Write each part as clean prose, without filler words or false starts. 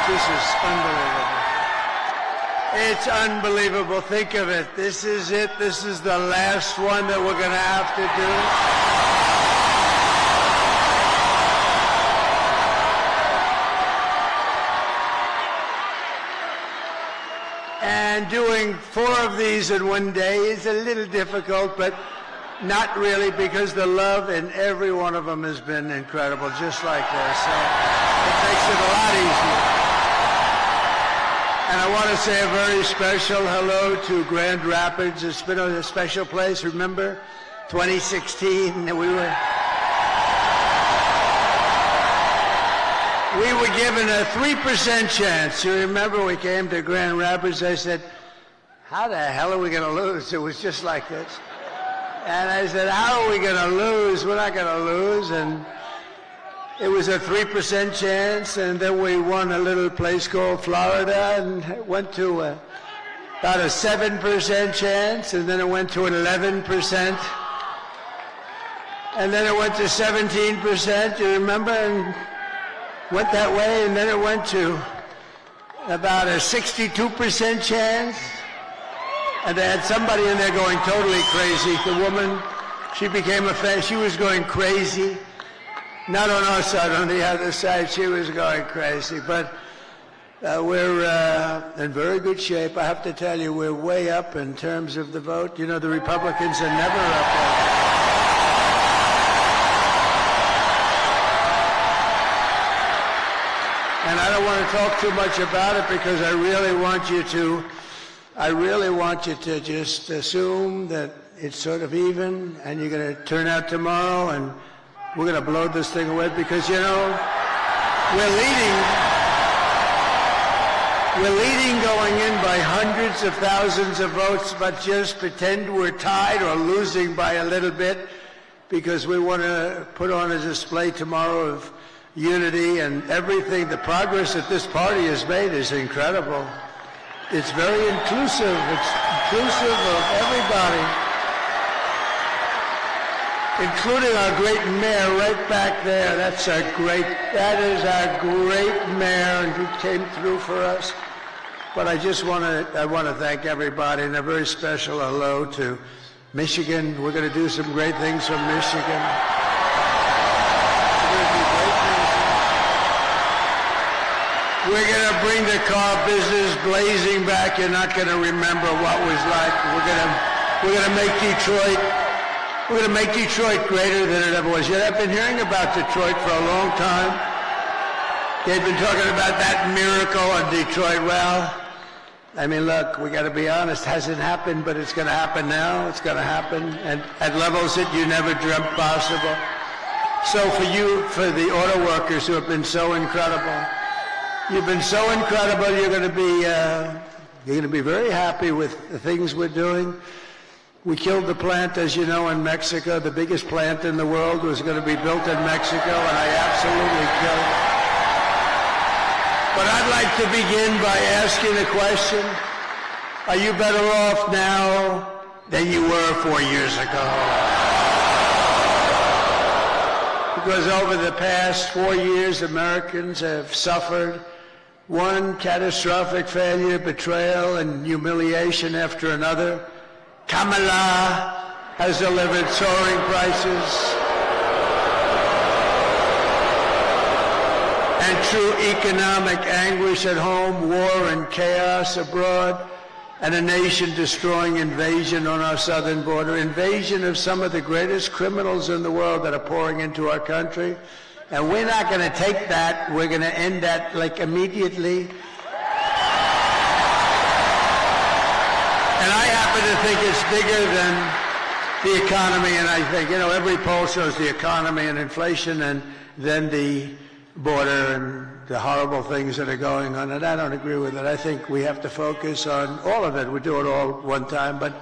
This is unbelievable. It's unbelievable. Think of it. This is it. This is the last one that we're going to have to do. And doing 4 of these in one day is a little difficult, but not really, because the love in every one of them has been incredible, just like this. So it makes it a lot easier. And I want to say a very special hello to Grand Rapids. It's been a special place. Remember, 2016, we were given a 3% chance. You remember we came to Grand Rapids, I said, how the hell are we going to lose? It was just like this. And I said, how are we going to lose? We're not going to lose. And it was a 3% chance, and then we won a little place called Florida, and it went to about a 7% chance, and then it went to an 11%. And then it went to 17%, you remember? And went that way, and then it went to about a 62% chance. And they had somebody in there going totally crazy. The woman, she became a fan. She was going crazy. Not on our side, on the other side, she was going crazy. But we're in very good shape. I have to tell you, we're way up in terms of the vote. You know, the Republicans are never up there. And I don't want to talk too much about it, because I really want you to just assume that it's sort of even, and you're going to turn out tomorrow, and we're going to blow this thing away, because, you know, we're leading going in by hundreds of thousands of votes, but just pretend we're tied or losing by a little bit, because we want to put on a display tomorrow of unity, and everything. The progress that this party has made is incredible. It's very inclusive. It's inclusive of everybody, including our great mayor right back there. That is our great mayor, and he came through for us. But I want to thank everybody, and a very special hello to Michigan. We're going to do some great things from Michigan. We're going to bring the car business blazing back. You're not going to remember what was like. We're going to make Detroit. We're going to make Detroit greater than it ever was. Yet I've been hearing about Detroit for a long time. They've been talking about that miracle in Detroit. Well, I mean, look, we got to be honest. It hasn't happened, but it's going to happen now. It's going to happen, and at levels that you never dreamt possible. So for the auto workers who have been so incredible. You've been so incredible. You're going to be very happy with the things we're doing. We killed the plant, as you know, in Mexico. The biggest plant in the world was going to be built in Mexico, and I absolutely killed it. But I'd like to begin by asking a question. Are you better off now than you were 4 years ago? Because over the past 4 years, Americans have suffered one catastrophic failure, betrayal, and humiliation after another. Kamala has delivered soaring prices and true economic anguish at home, war and chaos abroad, and a nation-destroying invasion on our southern border, invasion of some of the greatest criminals in the world that are pouring into our country. And we're not going to take that. We're going to end that, like, immediately. And I happen to think it's bigger than the economy. And I think, you know, every poll shows the economy and inflation, and then the border and the horrible things that are going on. And I don't agree with it. I think we have to focus on all of it. We do it all one time. But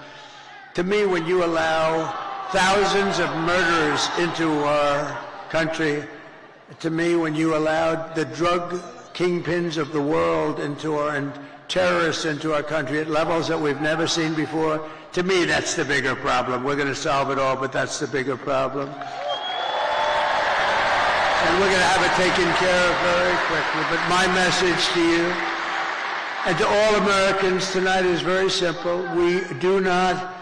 to me, when you allow thousands of murderers into our country, to me, when you allowed the drug kingpins of the world into our, and terrorists into our country at levels that we've never seen before, to me, that's the bigger problem. We're going to solve it all, but that's the bigger problem. and we're going to have it taken care of very quickly. But my message to you and to all Americans tonight is very simple. We do not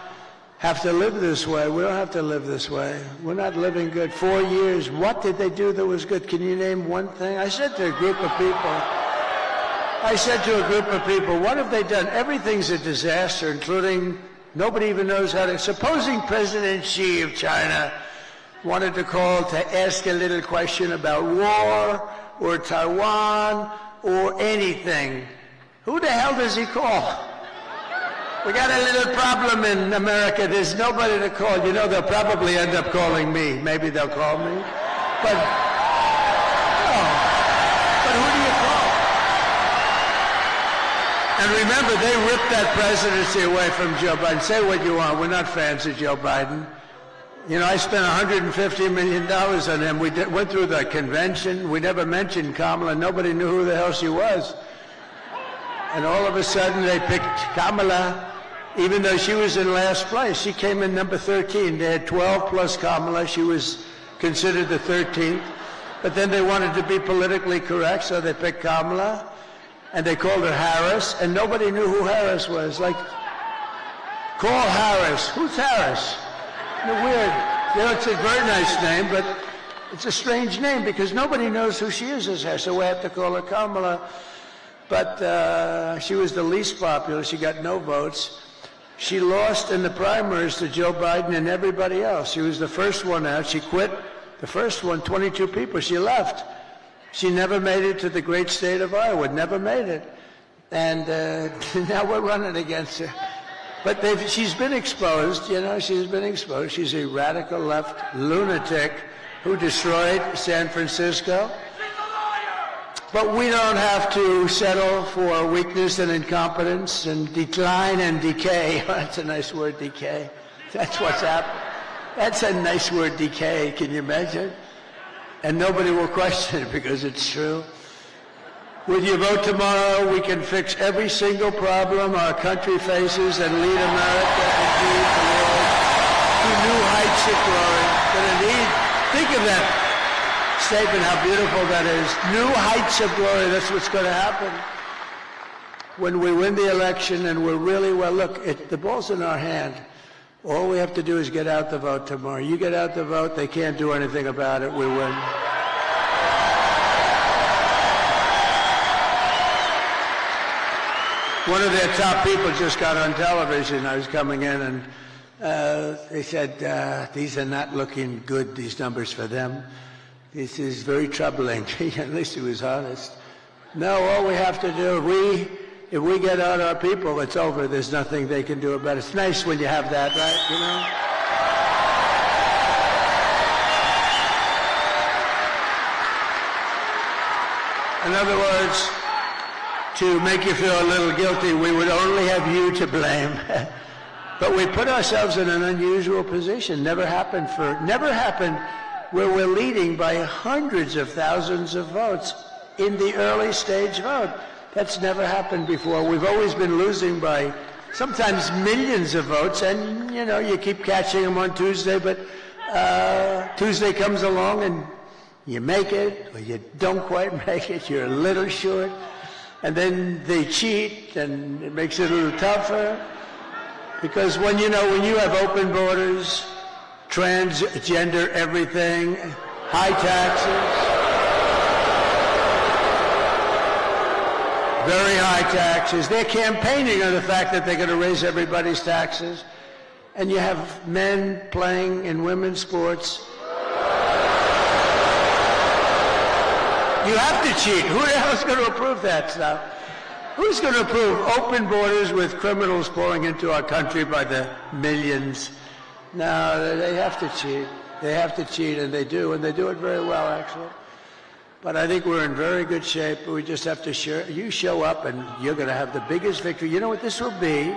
have to live this way. We don't have to live this way. We're not living good. 4 years, what did they do that was good? Can you name one thing? I said to a group of people, what have they done? Everything's a disaster, including nobody even knows how to. Supposing President Xi of China wanted to call to ask a little question about war or Taiwan or anything, who the hell does he call? We got a little problem in America. There's nobody to call. You know, they'll probably end up calling me. Maybe they'll call me. But, no. But who do you call? And remember, they ripped that presidency away from Joe Biden. Say what you want. We're not fans of Joe Biden. You know, I spent $150 million on him. We went through the convention. We never mentioned Kamala. Nobody knew who the hell she was. And all of a sudden, they picked Kamala, even though she was in last place. She came in number 13. They had 12 plus Kamala. She was considered the 13th. But then they wanted to be politically correct, so they picked Kamala, and they called her Harris, and nobody knew who Harris was. Like, call Harris. Who's Harris? Weird. You know, it's a very nice name, but it's a strange name because nobody knows who she is as Harris, so we have to call her Kamala. But she was the least popular. She got no votes. She lost in the primaries to Joe Biden and everybody else. She was the first one out. She quit. The first one, 22 people. She left. She never made it to the great state of Iowa. Never made it. And now we're running against her. But she's been exposed. You know, she's been exposed. She's a radical left lunatic who destroyed San Francisco. But we don't have to settle for weakness and incompetence and decline and decay. That's a nice word, decay. That's what's happened. That's a nice word, decay. Can you imagine? And nobody will question it because it's true. With your vote tomorrow, we can fix every single problem our country faces and lead America indeed to new heights of glory. But indeed, think of that statement, how beautiful that is. New heights of glory, that's what's going to happen. When we win the election and we're really, well, look, the ball's in our hand. All we have to do is get out the vote tomorrow. You get out the vote, they can't do anything about it, we win. One of their top people just got on television. I was coming in and they said, these are not looking good, these numbers for them. This is very troubling. At least he was honest. No, all we have to do, if we get out our people, it's over. There's nothing they can do about it. It's nice when you have that, right? You know? In other words, to make you feel a little guilty, we would only have you to blame. But we put ourselves in an unusual position. Never happened where we're leading by hundreds of thousands of votes in the early stage vote. That's never happened before. We've always been losing by sometimes millions of votes, and you know, you keep catching them on Tuesday, but Tuesday comes along and you make it, or you don't quite make it, you're a little short, and then they cheat, and it makes it a little tougher. Because when you have open borders, transgender everything, high taxes, very high taxes. They're campaigning on the fact that they're going to raise everybody's taxes. And you have men playing in women's sports. You have to cheat. Who the hell is going to approve that stuff? Who's going to approve open borders with criminals pouring into our country by the millions? No, they have to cheat. They have to cheat, and they do it very well, actually. But I think we're in very good shape. We just have to you show up, and you're going to have the biggest victory. You know what this will be?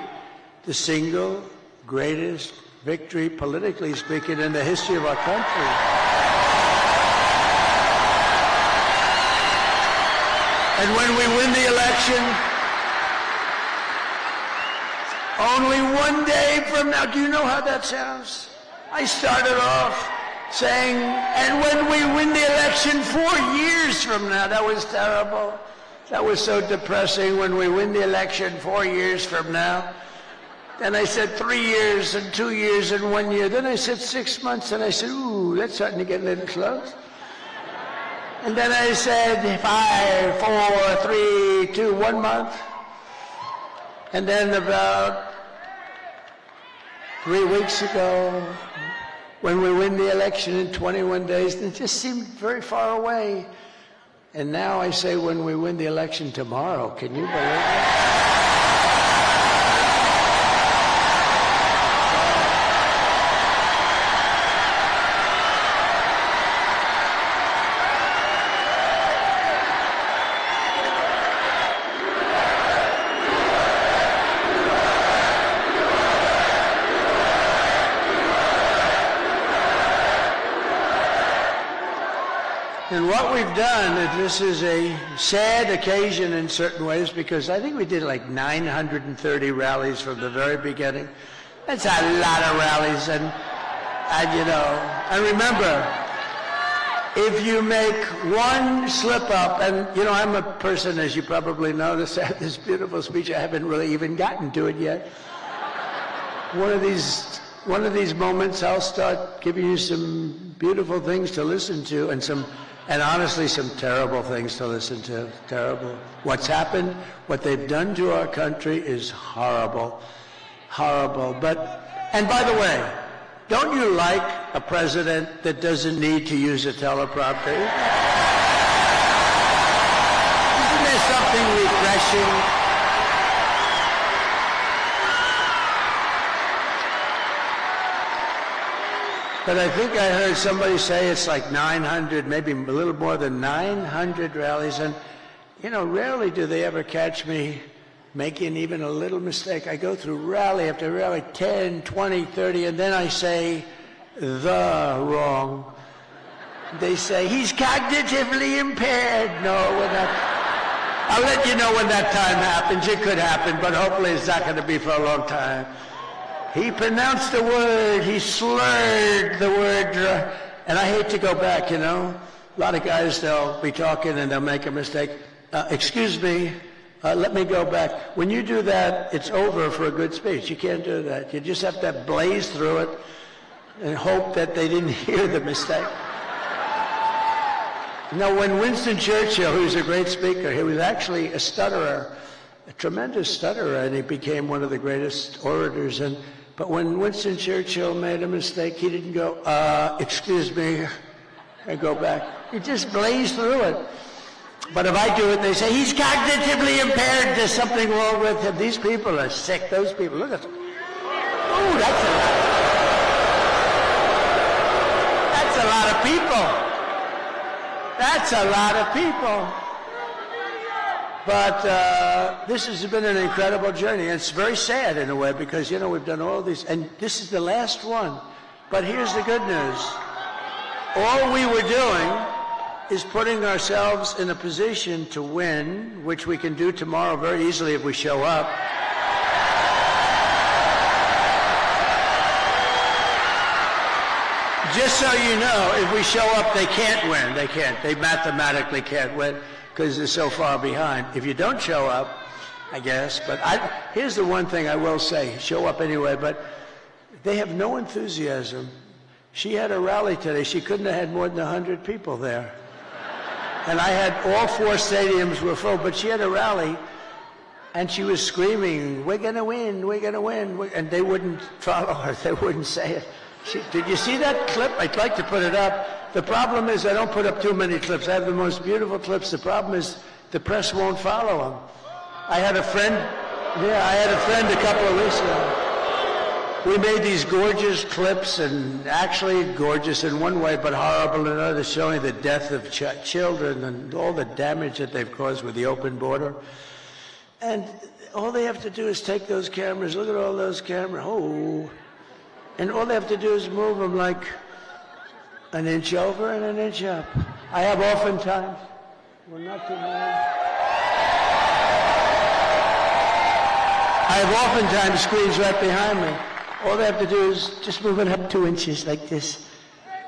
The single greatest victory, politically speaking, in the history of our country. And when we win the election, only one day from now, do you know how that sounds? I started off saying, and when we win the election 4 years from now, that was terrible. That was so depressing, when we win the election 4 years from now. Then I said 3 years and 2 years and 1 year. Then I said 6 months, and I said, ooh, that's starting to get a little close. And then I said 5, 4, 3, 2, 1 month. And then about 3 weeks ago, when we win the election in 21 days, it just seemed very far away. And now I say when we win the election tomorrow. Can you believe it? And what we've done, and this is a sad occasion in certain ways, because I think we did like 930 rallies from the very beginning. That's a lot of rallies, and you know, and remember, if you make one slip up, and you know, I'm a person, as you probably noticed, I have this beautiful speech, I haven't really even gotten to it yet. One of these moments, I'll start giving you some beautiful things to listen to, and honestly, some terrible things to listen to. Terrible. What's happened, what they've done to our country is horrible. Horrible. And by the way, don't you like a president that doesn't need to use a teleprompter? Isn't there something refreshing? But I think I heard somebody say it's like 900, maybe a little more than 900 rallies. And, you know, rarely do they ever catch me making even a little mistake. I go through rally after rally, 10, 20, 30, and then I say the wrong. They say, he's cognitively impaired. No, we're not. I'll let you know when that time happens. It could happen, but hopefully it's not going to be for a long time. He pronounced the word, he slurred the word, and I hate to go back, you know. A lot of guys, they'll be talking and they'll make a mistake. Excuse me, let me go back. When you do that, it's over for a good speech. You can't do that. You just have to blaze through it and hope that they didn't hear the mistake. Now, when Winston Churchill, who's a great speaker, he was actually a stutterer, a tremendous stutterer, and he became one of the greatest orators. But when Winston Churchill made a mistake, he didn't go, excuse me, and go back. He just blazed through it. But if I do it, they say, he's cognitively impaired, there's something wrong with him. These people are sick, those people, look at them. Ooh, that's a lot. That's a lot of people. That's a lot of people. But this has been an incredible journey. And it's very sad in a way because, you know, we've done all these, and this is the last one. But here's the good news. All we were doing is putting ourselves in a position to win, which we can do tomorrow very easily if we show up. Just so you know, if we show up, they can't win. They can't. They mathematically can't win, because they're so far behind. If you don't show up, I guess, but here's the one thing I will say, show up anyway, but they have no enthusiasm. She had a rally today. She couldn't have had more than 100 people there. And I had all 4 stadiums were full, but she had a rally, and she was screaming, we're going to win, we're going to win, and they wouldn't follow her. They wouldn't say it. Did you see that clip? I'd like to put it up. The problem is I don't put up too many clips. I have the most beautiful clips. The problem is the press won't follow them. I had a friend a couple of weeks ago. We made these gorgeous clips, and actually gorgeous in one way, but horrible in another, showing the death of children and all the damage that they've caused with the open border. And all they have to do is take those cameras, look at all those cameras, and all they have to do is move them like an inch over and an inch up. I have oftentimes, well, not too many. I have oftentimes screens right behind me. All they have to do is just move it up 2 inches like this.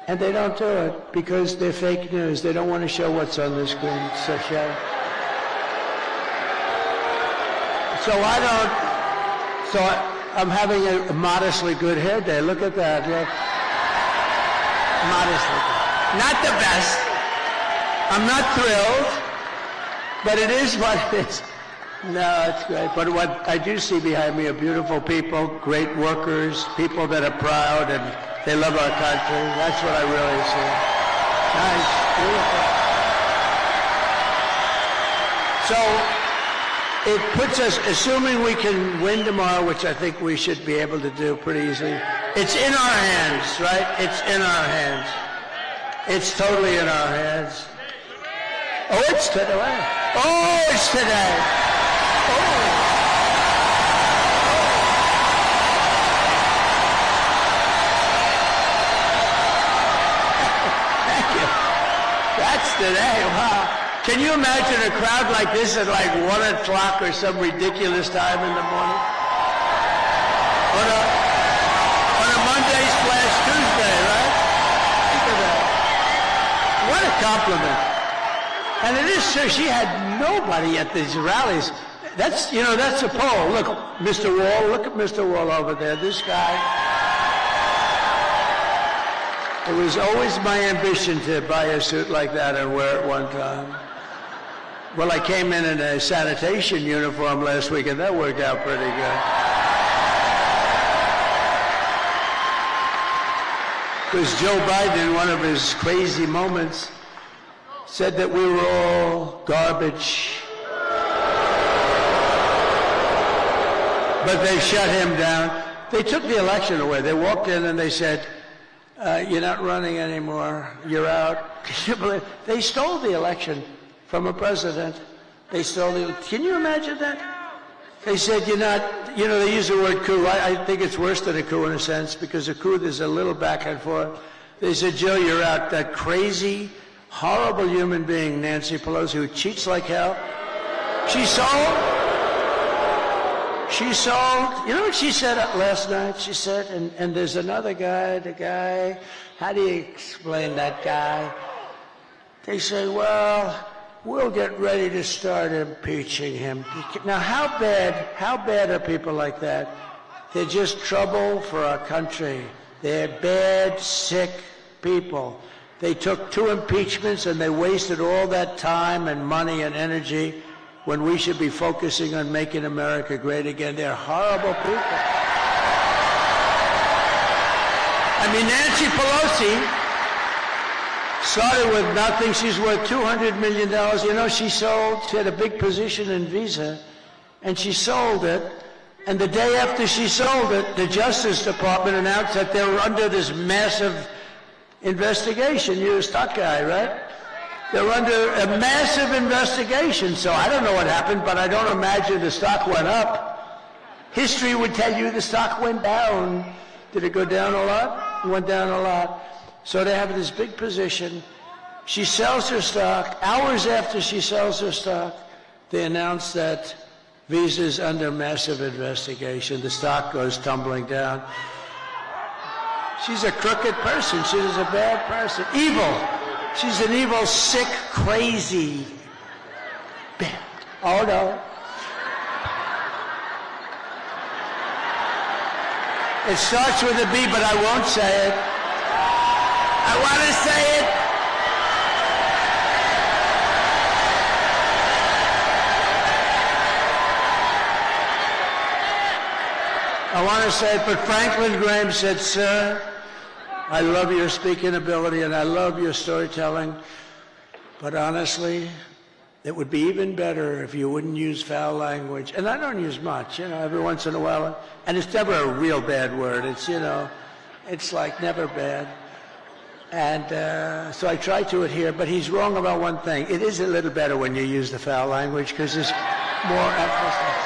And they don't do it because they're fake news. They don't want to show what's on the screen. It's so shame. So I'm having a modestly good hair day. Look at that. Look. Modestly good. Not the best. I'm not thrilled, but it is what it is. No, it's great. But what I do see behind me are beautiful people, great workers, people that are proud and they love our country. That's what I really see. Nice, beautiful. So it puts us, assuming we can win tomorrow, which I think we should be able to do pretty easily. It's in our hands, right? It's in our hands. It's totally in our hands. Oh, it's today. Oh, it's today. Oh. Thank you. That's today. Wow. Can you imagine a crowd like this at like 1 o'clock or some ridiculous time in the morning? On a Monday / Tuesday, right? Think of that. What a compliment. And it is true, she had nobody at these rallies. That's, you know, that's a poll. Look, Mr. Wall, look at Mr. Wall over there, this guy. It was always my ambition to buy a suit like that and wear it one time. Well, I came in a sanitation uniform last week, and that worked out pretty good. Because Joe Biden, in one of his crazy moments, said that we were all garbage. But they shut him down. They took the election away. They walked in and they said, you're not running anymore. You're out. Can you believe? They stole the election from a president. They stole the, can you imagine that? They said, you're not, you know, they use the word coup. I think it's worse than a coup in a sense, because a coup, there's a little back and forth. They said, Joe, you're out. That crazy, horrible human being, Nancy Pelosi, who cheats like hell. She sold, you know what she said last night? She said, and there's another guy, the guy, how do you explain that guy? They say, well, we'll get ready to start impeaching him. Now, how bad are people like that? They're just trouble for our country. They're bad, sick people. They took 2 impeachments and they wasted all that time and money and energy when we should be focusing on making America great again. They're horrible people. I mean, Nancy Pelosi started with nothing. She's worth $200 million. You know, she had a big position in Visa, and she sold it. And the day after she sold it, the Justice Department announced that they were under this massive investigation. You're a stock guy, right? They're under a massive investigation. So I don't know what happened, but I don't imagine the stock went up. History would tell you the stock went down. Did it go down a lot? It went down a lot. So they have this big position. She sells her stock. Hours after she sells her stock, they announce that Visa's under massive investigation. The stock goes tumbling down. She's a crooked person. She's a bad person. Evil. She's an evil, sick, crazy, bad. Oh, no. It starts with a B, but I won't say it. I want to say it. I want to say it, but Franklin Graham said, sir, I love your speaking ability and I love your storytelling, but honestly, it would be even better if you wouldn't use foul language. And I don't use much, you know, every once in a while. And it's never a real bad word. It's, you know, it's like never bad. And so I try to adhere, but he's wrong about one thing. It is a little better when you use the foul language because there's more emphasis.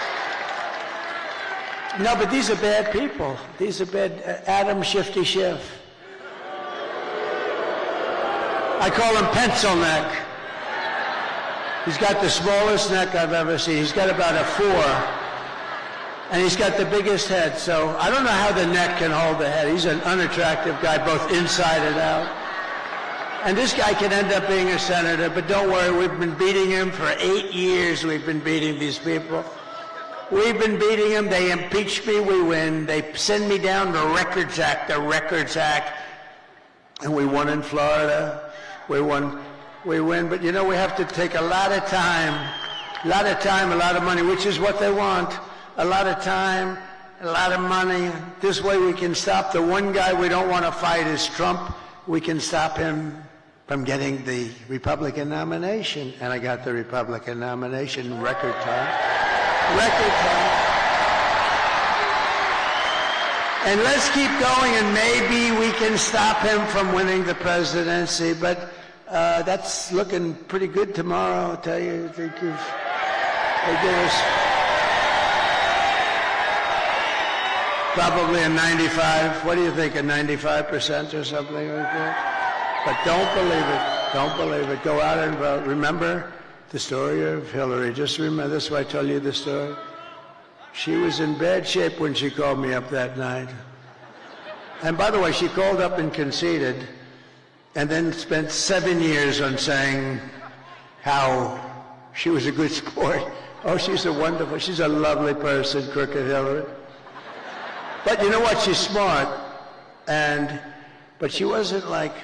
No, but these are bad people. These are bad. Adam Shifty Schiff. I call him pencil neck. He's got the smallest neck I've ever seen. He's got about a 4. And he's got the biggest head. So I don't know how the neck can hold the head. He's an unattractive guy, both inside and out. And this guy can end up being a senator, but don't worry, we've been beating him for 8 years. We've been beating these people. We've been beating them. They impeach me, we win. They send me down the Records Act, and we won in Florida. We win. But you know, we have to take a lot of time, a lot of money, which is what they want. A lot of time, a lot of money. This way we can stop the one guy we don't want to fight is Trump. We can stop him from getting the Republican nomination. And I got the Republican nomination in record time. And let's keep going, and maybe we can stop him from winning the presidency. But that's looking pretty good tomorrow, I'll tell you. They give us probably a 95. What do you think, a 95% or something like that? But don't believe it. Go out and vote. Remember the story of Hillary. Just remember, this is why I tell you the story. She was in bad shape when she called me up that night. And by the way, she called up and conceded, and then spent 7 years on saying how she was a good sport. Oh, she's a lovely person, Crooked Hillary. But you know what? She's smart, but she wasn't like,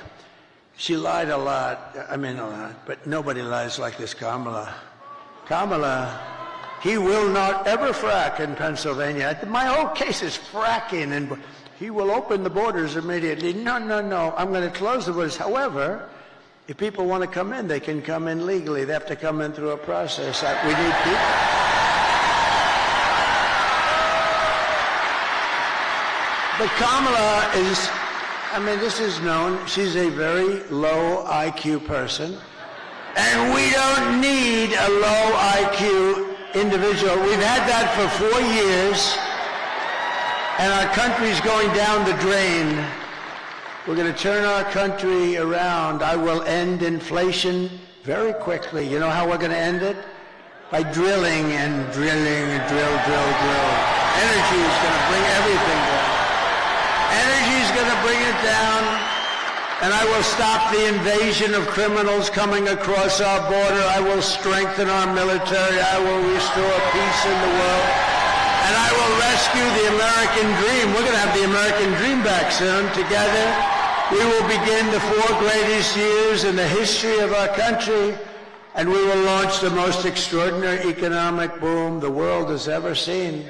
she lied a lot, but nobody lies like this Kamala. Kamala, he will not ever frack in Pennsylvania. My whole case is fracking, and he will open the borders immediately. No, I'm going to close the borders. However, if people want to come in, they can come in legally. They have to come in through a process. We need people. But Kamala is, this is known, she's a very low IQ person, and we don't need a low IQ individual. We've had that for 4 years, and our country's going down the drain. We're going to turn our country around. I will end inflation very quickly. You know how we're going to end it? By drilling and drilling and drill. Energy is going to bring everything down. Energy is going to bring it down, and I will stop the invasion of criminals coming across our border. I will strengthen our military. I will restore peace in the world, and I will rescue the American dream. We're going to have the American dream back soon. Together, we will begin the 4 greatest years in the history of our country, and we will launch the most extraordinary economic boom the world has ever seen.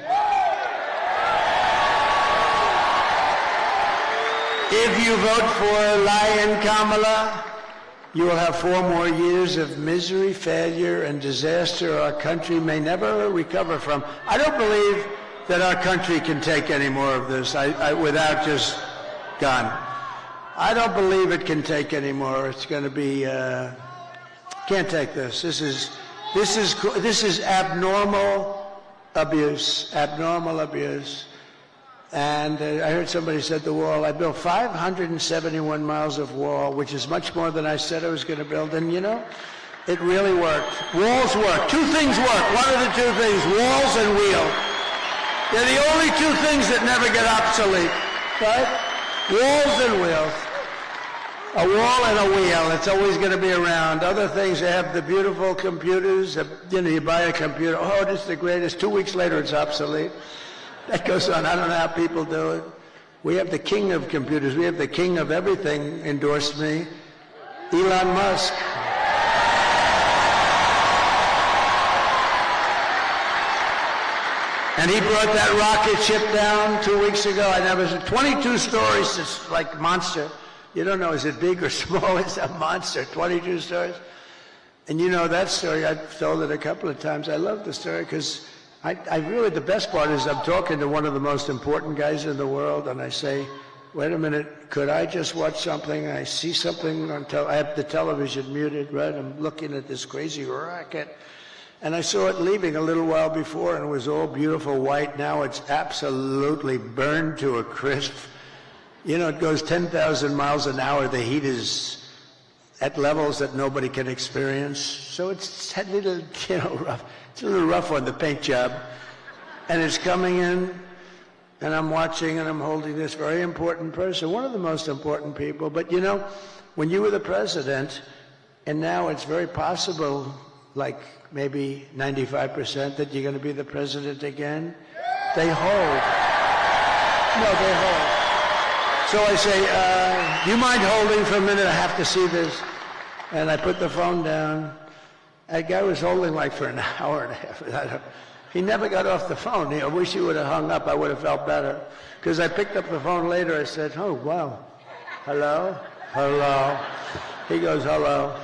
If you vote for Lion Kamala, you will have 4 more years of misery, failure, and disaster our country may never recover from. I don't believe that our country can take any more of this without just gone. I don't believe it can take any more. It's going to be, can't take this. This is abnormal abuse, And I heard somebody said the wall. I built 571 miles of wall, which is much more than I said I was going to build. And you know, it really worked. Walls work. 2 things work. What are the 2 things? Walls and wheel. They're the only 2 things that never get obsolete, right? Walls and wheels. A wall and a wheel. It's always going to be around. Other things, they have the beautiful computers. You buy a computer. Oh, this is the greatest. 2 weeks later, it's obsolete. That goes on. I don't know how people do it. We have the king of computers. We have the king of everything endorsed me, Elon Musk. And he brought that rocket ship down 2 weeks ago. I never said 22 stories. It's like monster. You don't know, is it big or small? It's a monster. 22 stories. And you know that story. I've told it a couple of times. I love the story because I really, the best part is I'm talking to one of the most important guys in the world, and I say, wait a minute, could I just watch something? I see something on I have the television muted, right? I'm looking at this crazy rocket, and I saw it leaving a little while before, and it was all beautiful white. Now it's absolutely burned to a crisp. You know, it goes 10,000 miles an hour. The heat is at levels that nobody can experience. So it's a little, rough. It's a little rough on the paint job. And it's coming in, and I'm watching and I'm holding this very important person, one of the most important people. But you know, when you were the president, and now it's very possible, like maybe 95%, that you're going to be the president again, they hold. No, they hold. So I say, do you mind holding for a minute? I have to see this. And I put the phone down. That guy was holding like for an hour and a half. He never got off the phone. I wish he would have hung up. I would have felt better. Because I picked up the phone later. I said, oh, wow. Hello? Hello? He goes, hello.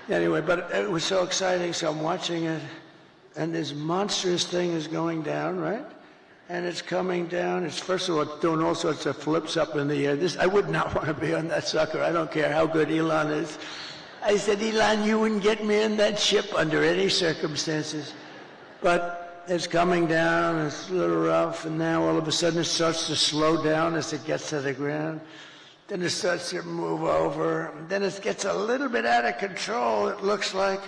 Anyway, but it was so exciting. So I'm watching it. And this monstrous thing is going down, right? And it's coming down. It's, first of all, doing all sorts of flips up in the air. I would not want to be on that sucker. I don't care how good Elon is. I said, Elon, you wouldn't get me in that ship under any circumstances. But it's coming down, it's a little rough, and now all of a sudden it starts to slow down as it gets to the ground. Then it starts to move over. Then it gets a little bit out of control, it looks like.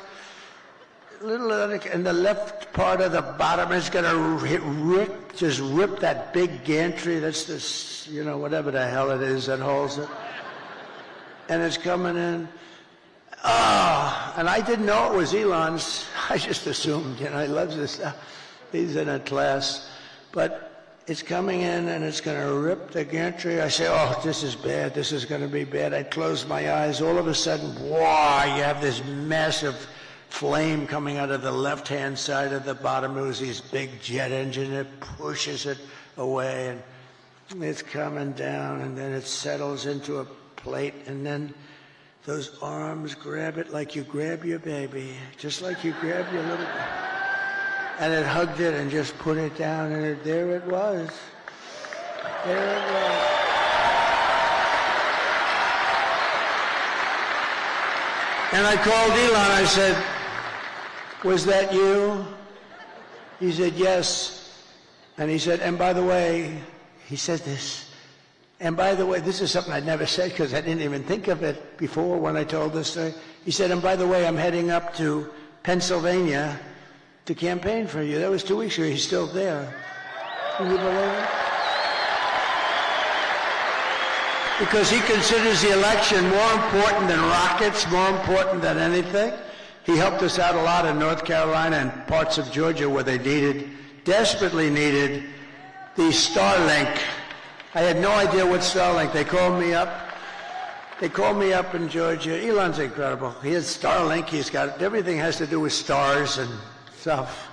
A little out of, and the left part of the bottom is going to just rip that big gantry. That's this, you know, whatever the hell it is that holds it. And it's coming in. Oh, and I didn't know it was Elon's. I just assumed, you know, he loves this stuff. He's in a class. But it's coming in and it's going to rip the gantry. I say, oh, this is bad. This is going to be bad. I close my eyes. All of a sudden, wow, you have this massive flame coming out of the left-hand side of the bottom. It was this big jet engine. It pushes it away, and it's coming down, and then it settles into a plate, and then those arms grab it like you grab your baby, just like you grab your little baby. And it hugged it and just put it down, and there it was. There it was. And I called Elon. I said, was that you? He said, yes. And he said, and by the way, he said this, and by the way, this is something I'd never said because I didn't even think of it before when I told this story. He said, and by the way, I'm heading up to Pennsylvania to campaign for you. That was 2 weeks ago. He's still there. Can you believe it? Because he considers the election more important than rockets, more important than anything. He helped us out a lot in North Carolina and parts of Georgia where they desperately needed the Starlink. I had no idea what Starlink. They called me up. They called me up in Georgia. Elon's incredible. He has Starlink. He's got everything has to do with stars and stuff.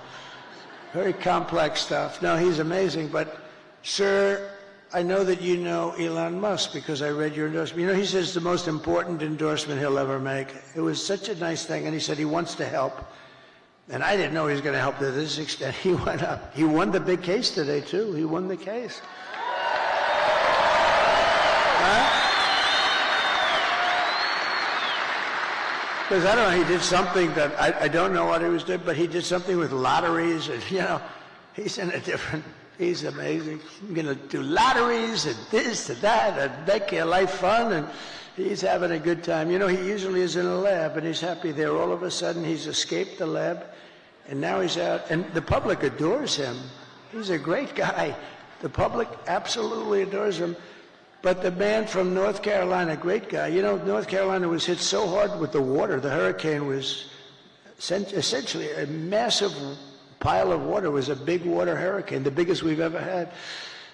Very complex stuff. No, he's amazing. But, sir, I know that you know Elon Musk because I read your endorsement. You know, he says the most important endorsement he'll ever make. It was such a nice thing, and he said he wants to help. And I didn't know he was going to help to this extent. He went up. He won the big case today, too. He won the case. Because I don't know, he did something that I don't know what he was doing, but he did something with lotteries, and you know, he's in a different. He's amazing. He's going to do lotteries and this and that and make your life fun, and he's having a good time. You know, he usually is in a lab, and he's happy there. All of a sudden, he's escaped the lab, and now he's out, and the public adores him. He's a great guy. The public absolutely adores him. But the man from North Carolina, great guy. You know, North Carolina was hit so hard with the water. The hurricane was essentially a massive pile of water. It was a big water hurricane, the biggest we've ever had.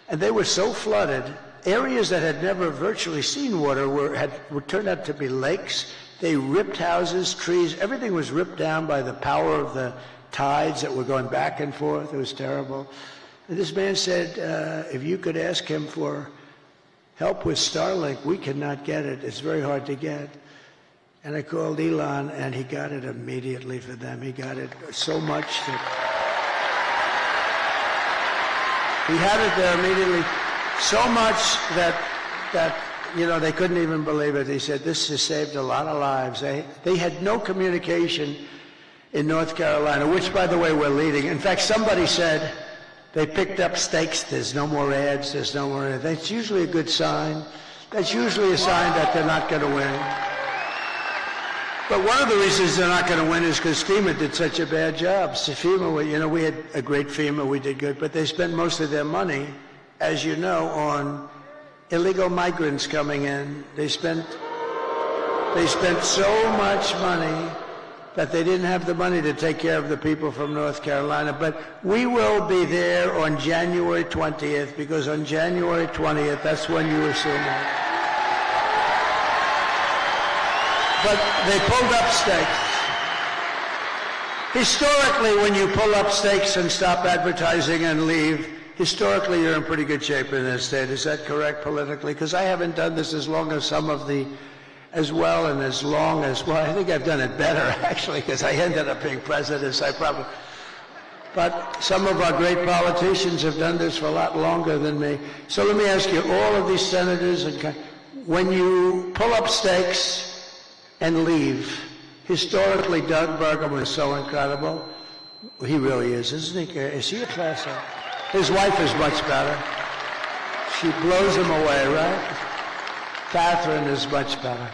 And they were so flooded. Areas that had never virtually seen water were turned out to be lakes. They ripped houses, trees. Everything was ripped down by the power of the tides that were going back and forth. It was terrible. And this man said, if you could ask him for help with Starlink, we cannot get it. It's very hard to get. And I called Elon, and he got it immediately for them. He got it so much that he had it there immediately, so much that you know, they couldn't even believe it. He said, this has saved a lot of lives. They had no communication in North Carolina, which, by the way, we're leading. In fact, somebody said, they picked up stakes. There's no more ads. There's no more ads. That's usually a good sign. That's usually a sign that they're not going to win. But one of the reasons they're not going to win is because FEMA did such a bad job. So FEMA, we had a great FEMA, we did good, but they spent most of their money, as you know, on illegal migrants coming in. They spent so much money that they didn't have the money to take care of the people from North Carolina. But we will be there on January 20th, because on January 20th, that's when you assume it. But they pulled up stakes. Historically, when you pull up stakes and stop advertising and leave, historically you're in pretty good shape in this state. Is that correct politically? Because I haven't done this as long as some of the, as well and as long as, well, I think I've done it better actually, because I ended up being president, so I probably, but some of our great politicians have done this for a lot longer than me. So let me ask you, all of these senators, when you pull up stakes and leave, historically Doug Burgum was so incredible. He really is, isn't he? Is he a class act? His wife is much better. She blows him away, right? Catherine is much better.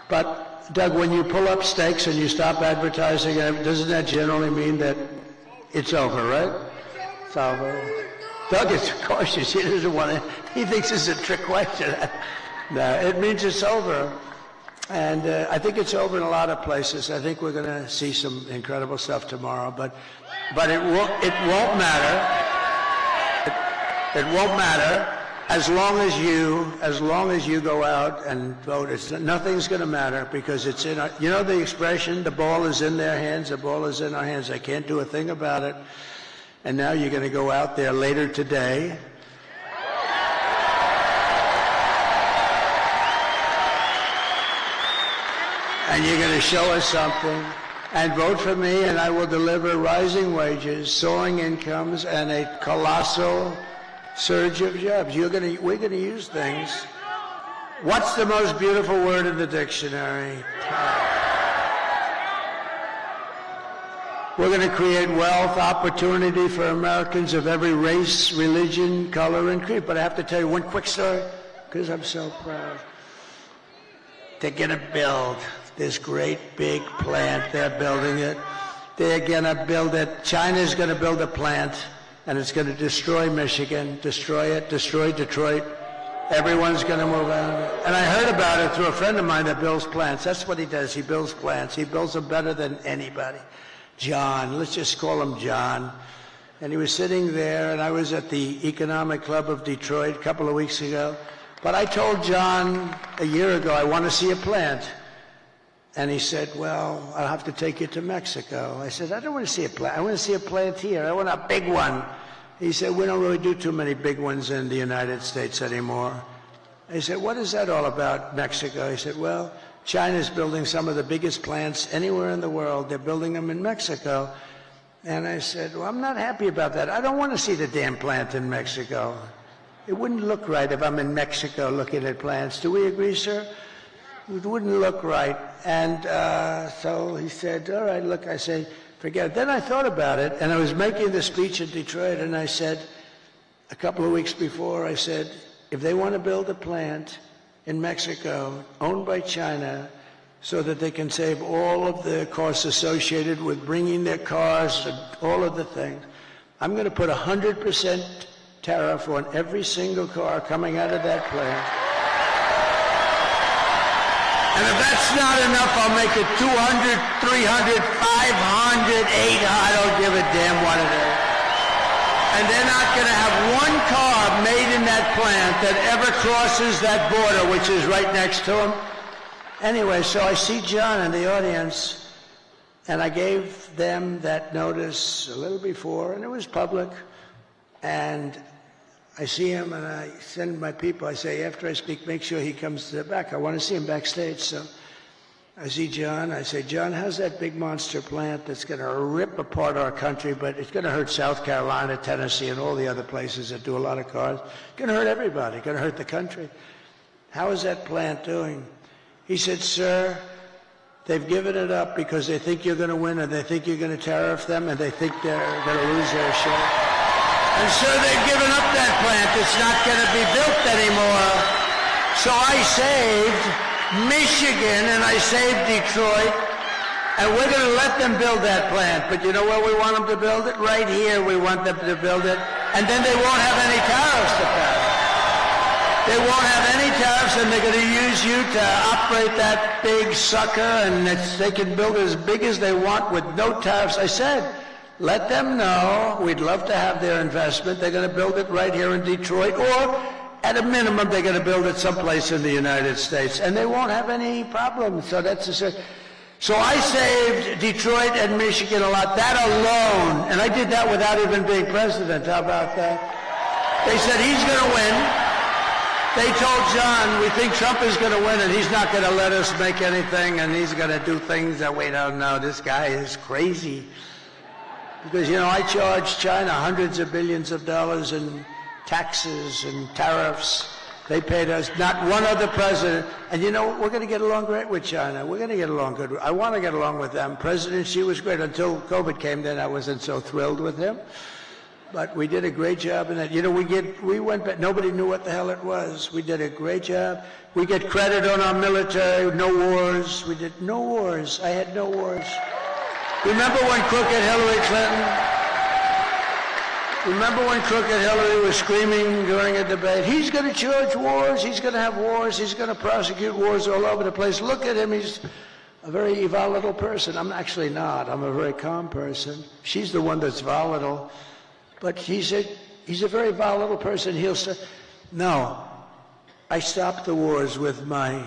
But Doug, when you pull up stakes and you stop advertising, doesn't that generally mean that it's over, right? It's over. Doug is cautious. He doesn't want to, he thinks it's a trick question. No, it means it's over. And I think it's over in a lot of places. I think we're going to see some incredible stuff tomorrow. But it won't matter. It won't matter as long as you go out and vote. Nothing's going to matter, because it's in our, you know the expression, the ball is in their hands, the ball is in our hands. They can't do a thing about it. And now you're going to go out there later today. And you're going to show us something, and vote for me, and I will deliver rising wages, soaring incomes, and a colossal surge of jobs. We're going to use things. What's the most beautiful word in the dictionary? We're going to create wealth, opportunity for Americans of every race, religion, color, and creed. But I have to tell you one quick story, because I'm so proud. They're going to build this great big plant. They're building it. They're going to build it. China's going to build a plant, and it's going to destroy Michigan, destroy it, destroy Detroit. Everyone's going to move out. And I heard about it through a friend of mine that builds plants. That's what he does. He builds plants. He builds them better than anybody. John, let's just call him John. And he was sitting there, and I was at the Economic Club of Detroit a couple of weeks ago. But I told John a year ago, I want to see a plant. And he said, well, I'll have to take you to Mexico. I said, I don't want to see a plant. I want to see a plant here. I want a big one. He said, we don't really do too many big ones in the United States anymore. I said, what is that all about, Mexico? He said, well, China's building some of the biggest plants anywhere in the world. They're building them in Mexico. And I said, well, I'm not happy about that. I don't want to see the damn plant in Mexico. It wouldn't look right if I'm in Mexico looking at plants. Do we agree, sir? It wouldn't look right. And so he said, all right, look, I said, forget it. Then I thought about it, and I was making the speech in Detroit, and I said, a couple of weeks before, I said, if they want to build a plant in Mexico owned by China so that they can save all of the costs associated with bringing their cars and all of the things, I'm going to put 100% tariff on every single car coming out of that plant. And if that's not enough, I'll make it 200, 300, 500, 800. I don't give a damn what it is. And they're not going to have one car made in that plant that ever crosses that border, which is right next to them. Anyway, so I see John in the audience, and I gave them that notice a little before, and it was public. And I see him, and I send my people. I say, after I speak, make sure he comes to the back. I want to see him backstage. So I see John. I say, John, how's that big monster plant that's going to rip apart our country, but it's going to hurt South Carolina, Tennessee, and all the other places that do a lot of cars. It's going to hurt everybody. It's going to hurt the country. How is that plant doing? He said, sir, they've given it up because they think you're going to win, and they think you're going to tariff them, and they think they're going to lose their share. And sir, they've given up that plant. It's not going to be built anymore. So I saved Michigan, and I saved Detroit, And we're going to let them build that plant. But you know where we want them to build it? Right here we want them to build it. And then they won't have any tariffs to pay. They won't have any tariffs, and they're going to use you to operate that big sucker, and they can build it as big as they want with no tariffs. I said, let them know we'd love to have their investment. They're going to build it right here in Detroit, or at a minimum, they're going to build it someplace in the United States, and they won't have any problems. So so I saved Detroit and Michigan a lot. That alone, and I did that without even being president. How about that? They said he's going to win. They told John, we think Trump is going to win, and he's not going to let us make anything, and he's going to do things that we don't know. This guy is crazy. Because, you know, I charged China hundreds of billions of dollars in taxes and tariffs. They paid us, not one other president. And you know, we're going to get along great with China. We're going to get along good. I want to get along with them. President Xi was great until COVID came. Then I wasn't so thrilled with him. But we did a great job in that. You know, we went back. Nobody knew what the hell it was. We did a great job. We get credit on our military. No wars. We did no wars. I had no wars. Remember when crooked Hillary Clinton? Remember when crooked Hillary was screaming during a debate, he's going to charge wars, he's going to have wars, he's going to prosecute wars all over the place. Look at him, he's a very volatile person. I'm actually not. I'm a very calm person. She's the one that's volatile. But he's a very volatile person. He'll say, no, I stopped the wars with my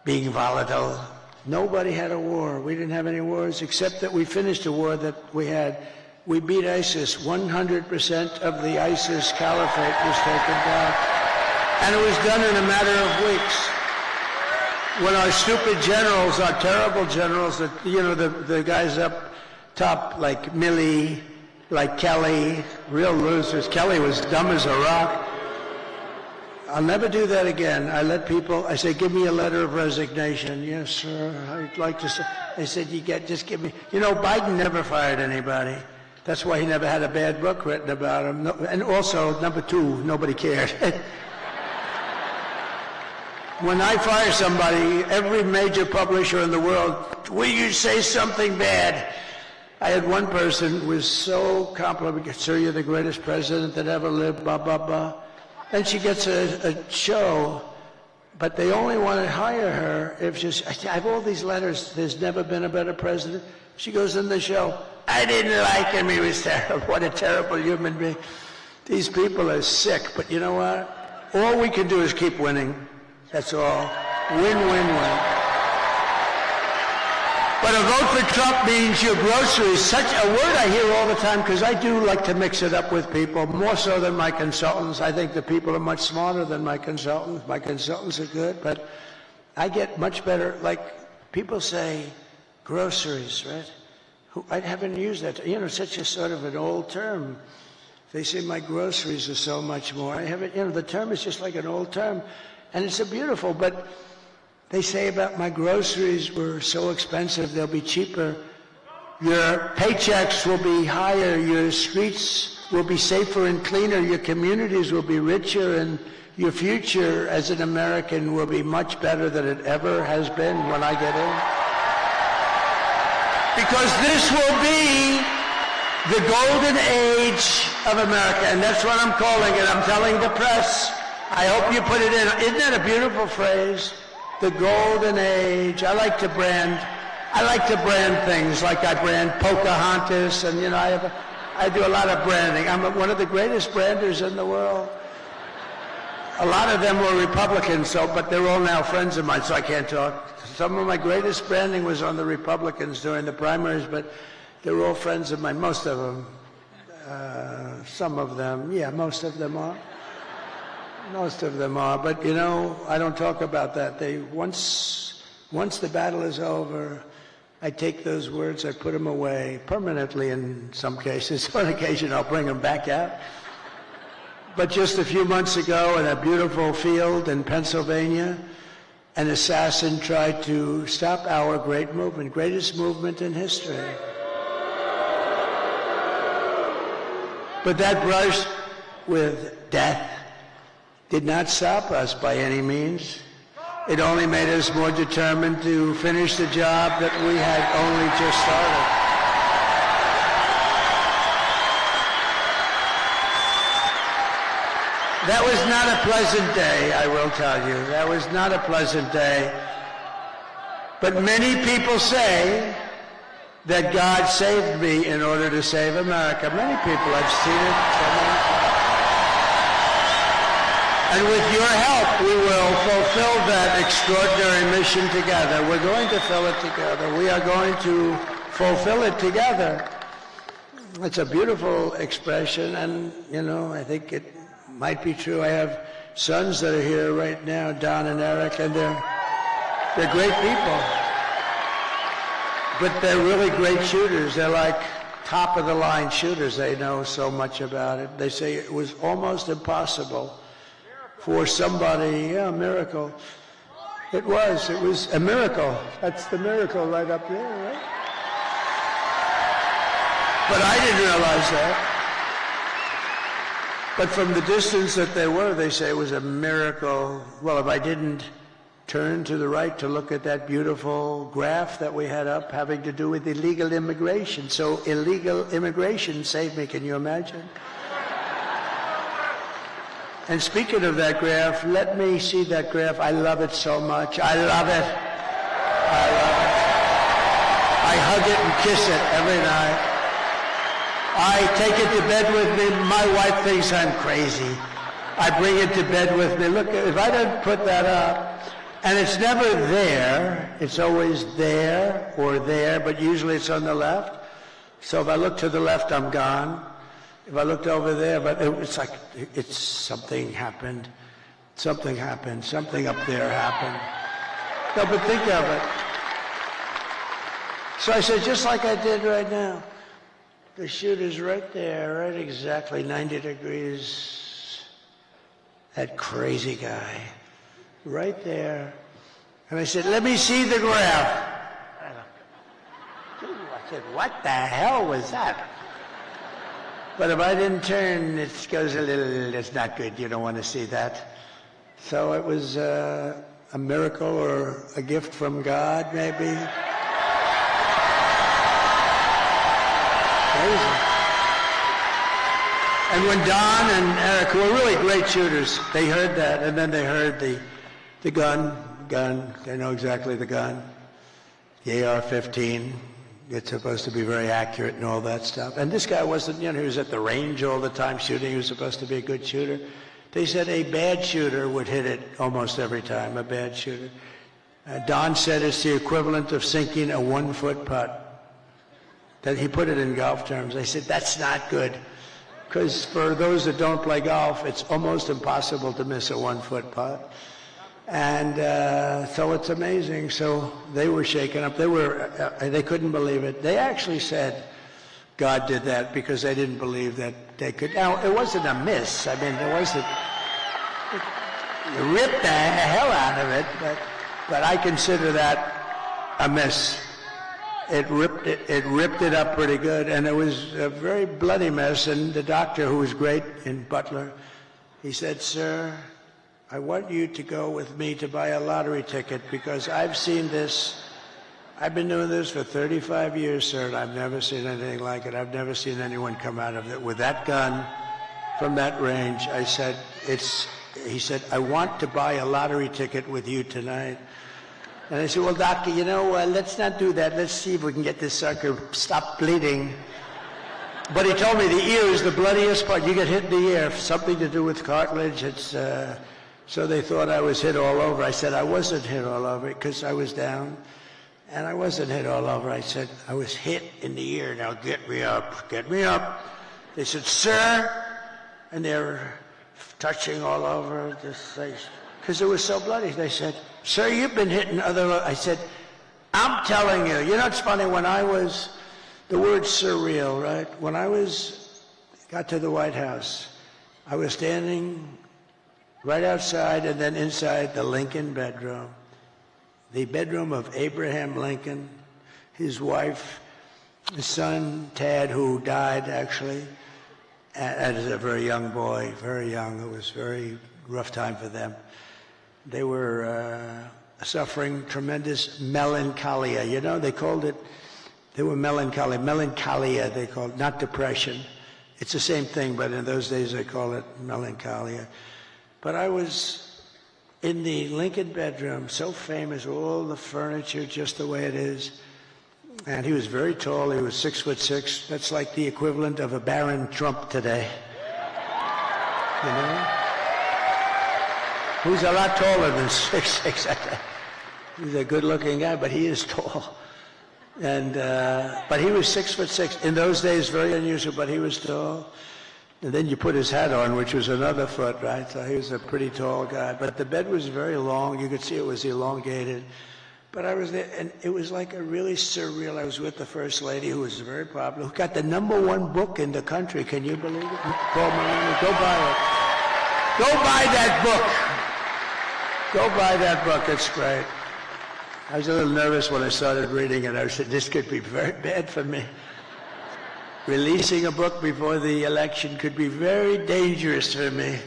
being volatile. Nobody had a war. We didn't have any wars except that we finished a war that we had. We beat ISIS. 100% of the ISIS caliphate was taken down. And it was done in a matter of weeks. When our stupid generals, our terrible generals, the guys up top like Milley, like Kelly, real losers. Kelly was dumb as a rock. I'll never do that again. I let people, I say, give me a letter of resignation. Yes, sir, I'd like to say. They said, just give me. You know, Biden never fired anybody. That's why he never had a bad book written about him. And also, number two, nobody cared. When I fire somebody, every major publisher in the world, will you say something bad? I had one person who was so complimentary, sir, you're the greatest president that ever lived, blah, blah, blah. Then she gets a show, but they only want to hire her if she's, I have all these letters, there's never been a better president. She goes in the show, I didn't like him, he was terrible. What a terrible human being. These people are sick, but you know what? All we can do is keep winning. That's all. Win, win, win. But a vote for Trump means your groceries, such a word I hear all the time, because I do like to mix it up with people, more so than my consultants. I think the people are much smarter than my consultants. My consultants are good, but I get much better. Like, people say groceries, right? I haven't used that. You know, such a sort of an old term. They say my groceries are so much more. I haven't, you know, the term is just like an old term. And it's a beautiful, but they say about my groceries were so expensive, they'll be cheaper. Your paychecks will be higher. Your streets will be safer and cleaner. Your communities will be richer. And your future as an American will be much better than it ever has been when I get in. Because this will be the golden age of America. And that's what I'm calling it. I'm telling the press. I hope you put it in. Isn't that a beautiful phrase? The golden age. I like to brand things like I brand Pocahontas, and you know, I do a lot of branding. I'm one of the greatest branders in the world. A lot of them were Republicans, but they're all now friends of mine, so I can't talk. Some of my greatest branding was on the Republicans during the primaries, but they're all friends of mine. Most of them. Some of them. Yeah, most of them are. Most of them are, but you know, I don't talk about that. Once the battle is over, I take those words, I put them away permanently in some cases. On occasion, I'll bring them back out. But just a few months ago, in a beautiful field in Pennsylvania, an assassin tried to stop our great movement, greatest movement in history. But that brush with death did not stop us by any means. It only made us more determined to finish the job that we had only just started. That was not a pleasant day, I will tell you. That was not a pleasant day. But many people say that God saved me in order to save America. Many people, I've seen it so many times. And with your help, we will fulfill that extraordinary mission together. We're going to fill it together. We are going to fulfill it together. It's a beautiful expression, and, you know, I think it might be true. I have sons that are here right now, Don and Eric, and they're great people. But they're really great shooters. They're like top-of-the-line shooters. They know so much about it. They say it was almost impossible for somebody, yeah, a miracle. It was a miracle. That's the miracle right up there, right? But I didn't realize that. But from the distance that they were, they say it was a miracle. Well, if I didn't turn to the right to look at that beautiful graph that we had up having to do with illegal immigration. So illegal immigration saved me, can you imagine? And speaking of that graph, let me see that graph. I love it so much. I love it. I love it. I hug it and kiss it every night. I take it to bed with me. My wife thinks I'm crazy. I bring it to bed with me. Look, if I don't put that up, and it's never there, it's always there or there, but usually it's on the left. So if I look to the left, I'm gone. If I looked over there, but it's like, it's something happened. Something happened. Something up there happened. No, but think of it. So I said, just like I did right now. The shooter's right there, right exactly 90 degrees. That crazy guy. Right there. And I said, let me see the graph. I said, what the hell was that? But if I didn't turn, it goes a little, it's not good. You don't want to see that. So it was a miracle or a gift from God, maybe. Crazy. And when Don and Eric, who were really great shooters, they heard that, and then they heard the gun, they know exactly the gun, the AR-15. It's supposed to be very accurate and all that stuff. And this guy wasn't, you know, he was at the range all the time shooting. He was supposed to be a good shooter. They said a bad shooter would hit it almost every time, a bad shooter. Don said it's the equivalent of sinking a 1-foot putt. That he put it in golf terms. I said, that's not good. Because for those that don't play golf, it's almost impossible to miss a 1-foot putt. And so it's amazing. So they were shaken up. They couldn't believe it. They actually said God did that because they didn't believe that they could. Now, it wasn't a miss. I mean, it wasn't. You ripped the hell out of it, but I consider that a miss. It ripped it up pretty good, and it was a very bloody mess. And the doctor, who was great in Butler, he said, sir, I want you to go with me to buy a lottery ticket because I've seen this. I've been doing this for 35 years, sir, and I've never seen anything like it. I've never seen anyone come out of it with that gun from that range. I said, he said, I want to buy a lottery ticket with you tonight. And I said, well, doctor, you know, let's not do that. Let's see if we can get this sucker stop bleeding. But he told me the ear is the bloodiest part. You get hit in the ear, something to do with cartilage. It's so they thought I was hit all over. I said I wasn't hit all over because I was down, and I wasn't hit all over. I said I was hit in the ear. Now get me up, get me up. They said, sir, and they're touching all over this place because it was so bloody. They said, sir, you've been hitting other. I said, I'm telling you. You know, it's funny when I was. The word's surreal, right? When I got to the White House, I was standing right outside and then inside the Lincoln bedroom, the bedroom of Abraham Lincoln, his wife, his son, Tad, who died actually, as a very young boy, very young. It was a very rough time for them. They were suffering tremendous melancholia. You know, they called it, they were melancholy. Melancholia, they called it, not depression. It's the same thing, but in those days they call it melancholia. But I was in the Lincoln bedroom, so famous, all the furniture just the way it is. And he was very tall. He was 6'6". That's like the equivalent of a Baron Trump today. You know? Who's a lot taller than 6'6". He's a good-looking guy, but he is tall. And but he was 6'6". In those days, very unusual, but he was tall. And then you put his hat on, which was another foot, right? So he was a pretty tall guy. But the bed was very long. You could see it was elongated. But I was there, and it was like a really surreal. I was with the First Lady, who was very popular, who got the #1 book in the country. Can you believe it? Call Melania. Go buy it. Go buy that book. Go buy that book. It's great. I was a little nervous when I started reading it. I said, this could be very bad for me. Releasing a book before the election could be very dangerous for me.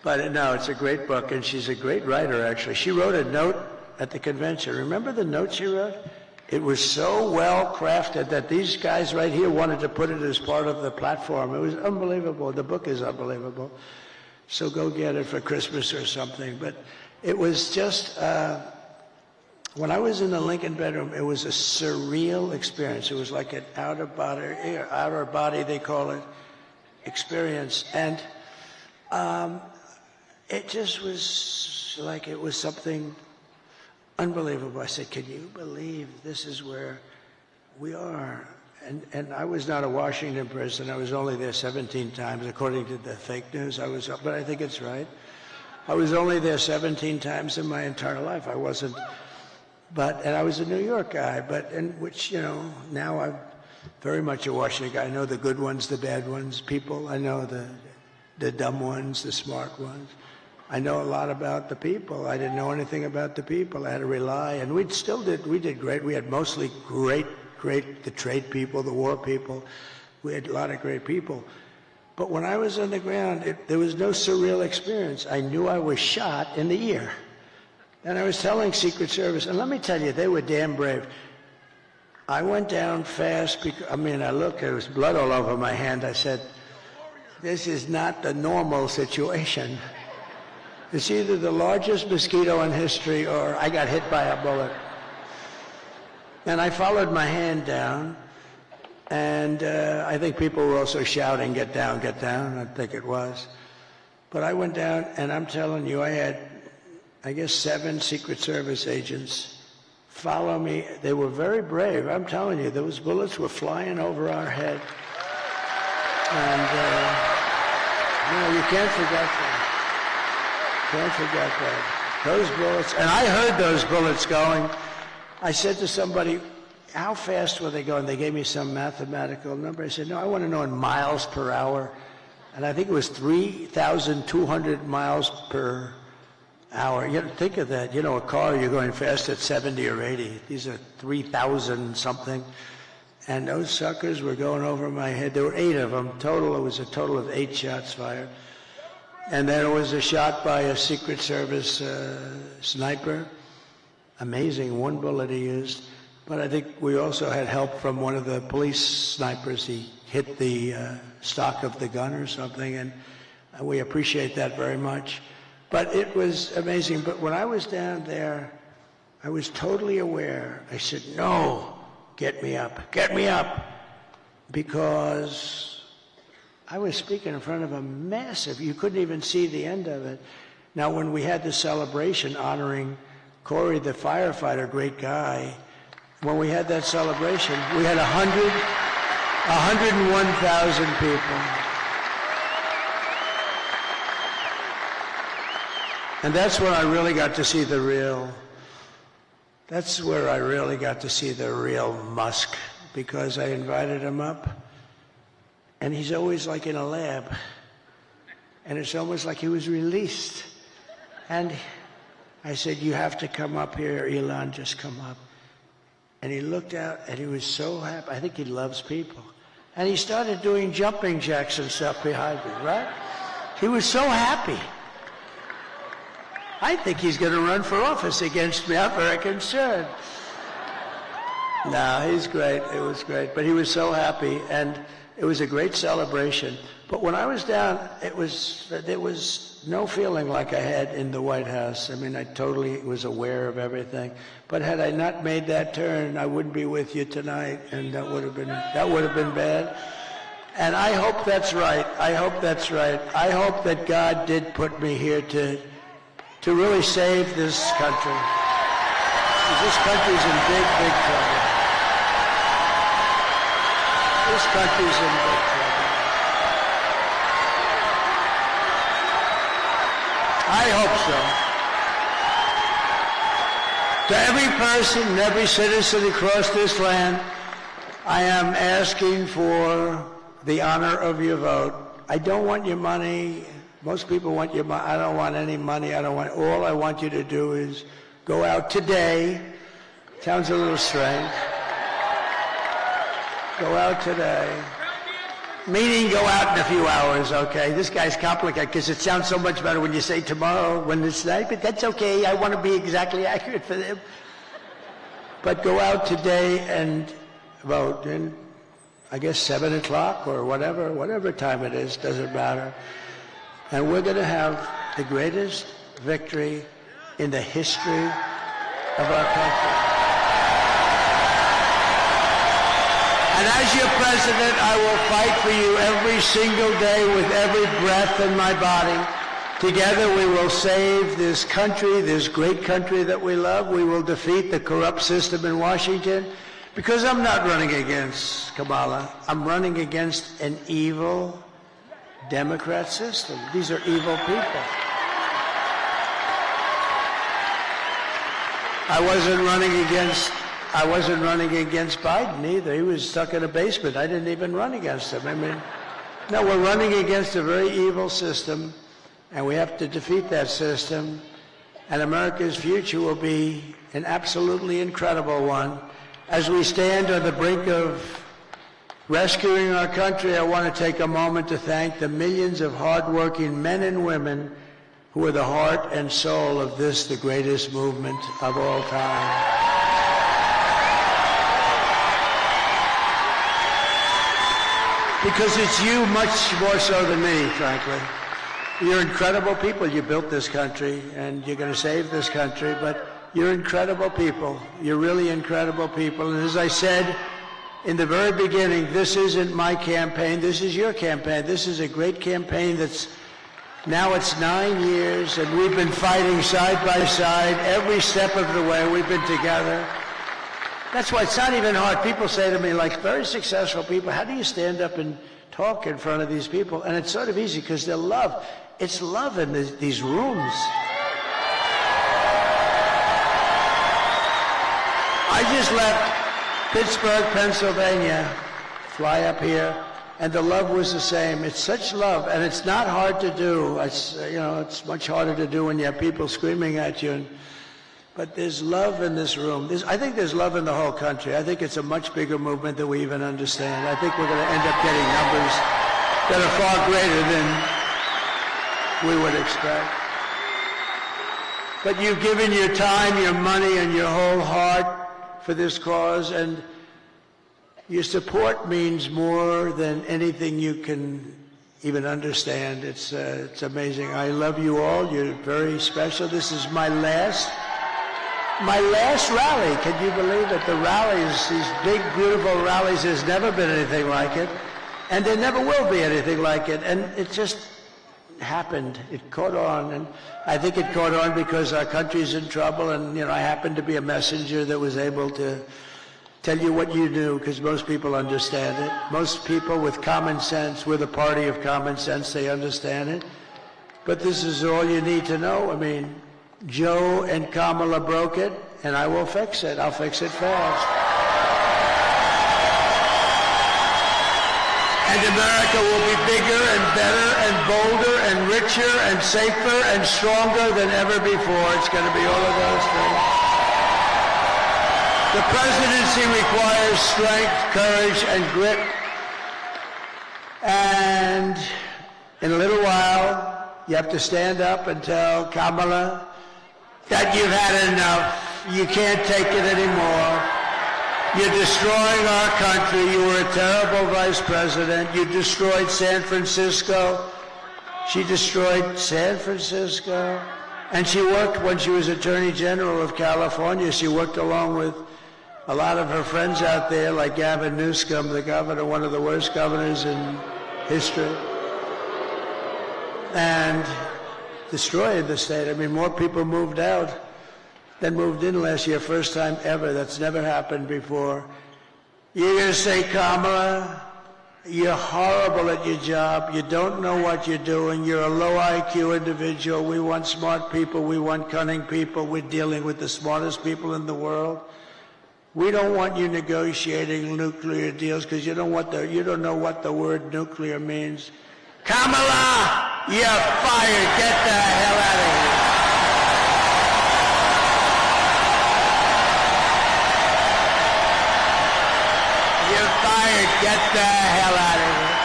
But no, it's a great book, and she's a great writer, actually. She wrote a note at the convention. Remember the note she wrote? It was so well crafted that these guys right here wanted to put it as part of the platform. It was unbelievable. The book is unbelievable. So go get it for Christmas or something. But it was just, when I was in the Lincoln bedroom, it was a surreal experience. It was like an outer body, they call it, experience. And it just was like it was something unbelievable. I said, can you believe this is where we are? And I was not a Washington person. I was only there 17 times, according to the fake news. But I think it's right. I was only there 17 times in my entire life. I wasn't, and I was a New York guy, which, you know, now I'm very much a Washington guy. I know the good ones, the bad ones, people. I know the dumb ones, the smart ones. I know a lot about the people. I didn't know anything about the people. I had to rely, and we did great. We had mostly great, the trade people, the war people. We had a lot of great people. But when I was on the ground, there was no surreal experience. I knew I was shot in the ear. And I was telling Secret Service, and let me tell you, they were damn brave. I went down fast because, I looked, there was blood all over my hand. I said, this is not the normal situation. It's either the largest mosquito in history or I got hit by a bullet. And I followed my hand down, and I think people were also shouting, get down, I think it was. But I went down, and I'm telling you, I had, I guess, 7 Secret Service agents follow me. They were very brave. I'm telling you, those bullets were flying over our head. And, you can't forget that. Can't forget that. Those bullets, and I heard those bullets going. I said to somebody, how fast were they going? They gave me some mathematical number. I said, no, I want to know in miles per hour. And I think it was 3,200 miles per hour. You think of that. You know, a car, you're going fast at 70 or 80. These are 3,000 something. And those suckers were going over my head. There were 8 of them. Total, it was a total of 8 shots fired. And then it was a shot by a Secret Service sniper. Amazing, 1 bullet he used. But I think we also had help from one of the police snipers. He hit the stock of the gun or something, and we appreciate that very much. But it was amazing. But when I was down there, I was totally aware. I said, no, get me up, because I was speaking in front of a massive, you couldn't even see the end of it. Now, when we had the celebration honoring Corey, the firefighter, great guy, when we had that celebration, we had 101,000 people. And that's where I really got to see the real Musk, because I invited him up. And he's always like in a lab. And it's almost like he was released. And I said, you have to come up here, Elon, just come up. And he looked out, and he was so happy. I think he loves people. And he started doing jumping jacks and stuff behind me, right? He was so happy. I think he's going to run for office against me. I'm very concerned. No, he's great. It was great. But he was so happy, and it was a great celebration. But when I was down, there was no feeling like I had in the White House. I mean, I totally was aware of everything. But had I not made that turn, I wouldn't be with you tonight, and that would have been bad. And I hope that's right. I hope that's right. I hope that God did put me here to really save this country. Because this country's in big, big trouble. This country's in big trouble. I hope so. To every person and every citizen across this land, I am asking for the honor of your vote. I don't want your money. Most people want your money. I don't want any money. All I want you to do is go out today. Sounds a little strange. Go out today. Meaning go out in a few hours, okay? This guy's complicated because it sounds so much better when you say tomorrow, when it's night, but that's okay. I want to be exactly accurate for them. But go out today and vote. And I guess 7 o'clock or whatever time it is, doesn't matter. And we're going to have the greatest victory in the history of our country. And as your president, I will fight for you every single day with every breath in my body. Together we will save this country, this great country that we love. We will defeat the corrupt system in Washington. Because I'm not running against Kamala. I'm running against an evil Democrat system. These are evil people. I wasn't running against Biden either. He was stuck in a basement. I didn't even run against him. I mean, no, we're running against a very evil system, and we have to defeat that system. And America's future will be an absolutely incredible one. As we stand on the brink of rescuing our country, I want to take a moment to thank the millions of hardworking men and women who are the heart and soul of this, the greatest movement of all time. Because it's you much more so than me, frankly. You're incredible people. You built this country, and you're going to save this country, but you're incredible people. You're really incredible people. And as I said in the very beginning, this isn't my campaign. This is your campaign. This is a great campaign that's now it's 9 years, and we've been fighting side by side every step of the way. We've been together. That's why it's not even hard. People say to me, like very successful people, how do you stand up and talk in front of these people? And it's sort of easy because they're love. It's love in these rooms. I just left Pittsburgh, Pennsylvania, fly up here, and the love was the same. It's such love, and it's not hard to do. It's much harder to do when you have people screaming at you. But there's love in this room. I think there's love in the whole country. I think it's a much bigger movement than we even understand. I think we're going to end up getting numbers that are far greater than we would expect. But you've given your time, your money, and your whole heart for this cause, and your support means more than anything you can even understand. It's amazing. I love you all. You're very special. This is my last rally. Can you believe it? The rallies, these big, beautiful rallies, there's never been anything like it, and there never will be anything like it. And it just happened. It caught on, and I think it caught on because our country's in trouble, and I happened to be a messenger that was able to tell you what you knew, because most people understand it. Most people with common sense, we're the party of common sense, they understand it. But this is all you need to know. I mean, Joe and Kamala broke it, and I will fix it. I'll fix it fast. And America will be bigger and better and bolder and richer and safer and stronger than ever before. It's going to be all of those things. The presidency requires strength, courage, and grit. And in a little while, you have to stand up and tell Kamala that you've had enough. You can't take it anymore. You're destroying our country. You were a terrible vice president. You destroyed San Francisco. She destroyed San Francisco. And she worked, when she was Attorney General of California, she worked along with a lot of her friends out there, like Gavin Newsom, the governor, one of the worst governors in history, and destroyed the state. I mean, more people moved out than moved in last year, first time ever. That's never happened before. You're going to say, Kamala, you're horrible at your job. You don't know what you're doing. You're a low IQ individual. We want smart people. We want cunning people. We're dealing with the smartest people in the world. We don't want you negotiating nuclear deals because you don't know what the word nuclear means. Kamala, you're fired. Get the hell out of here. You're fired. Get the hell out of here.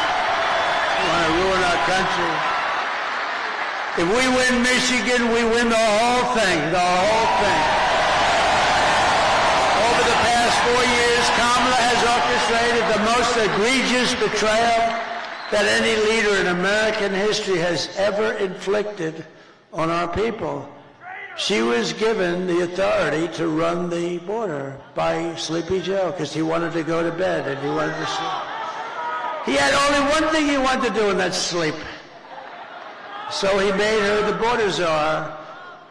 You want to ruin our country. If we win Michigan, we win the whole thing. The whole thing. Over the past 4 years, Kamala has orchestrated the most egregious betrayal that any leader in American history has ever inflicted on our people. She was given the authority to run the border by Sleepy Joe because he wanted to go to bed and he wanted to sleep. He had only one thing he wanted to do, and that's sleep. So he made her the border czar.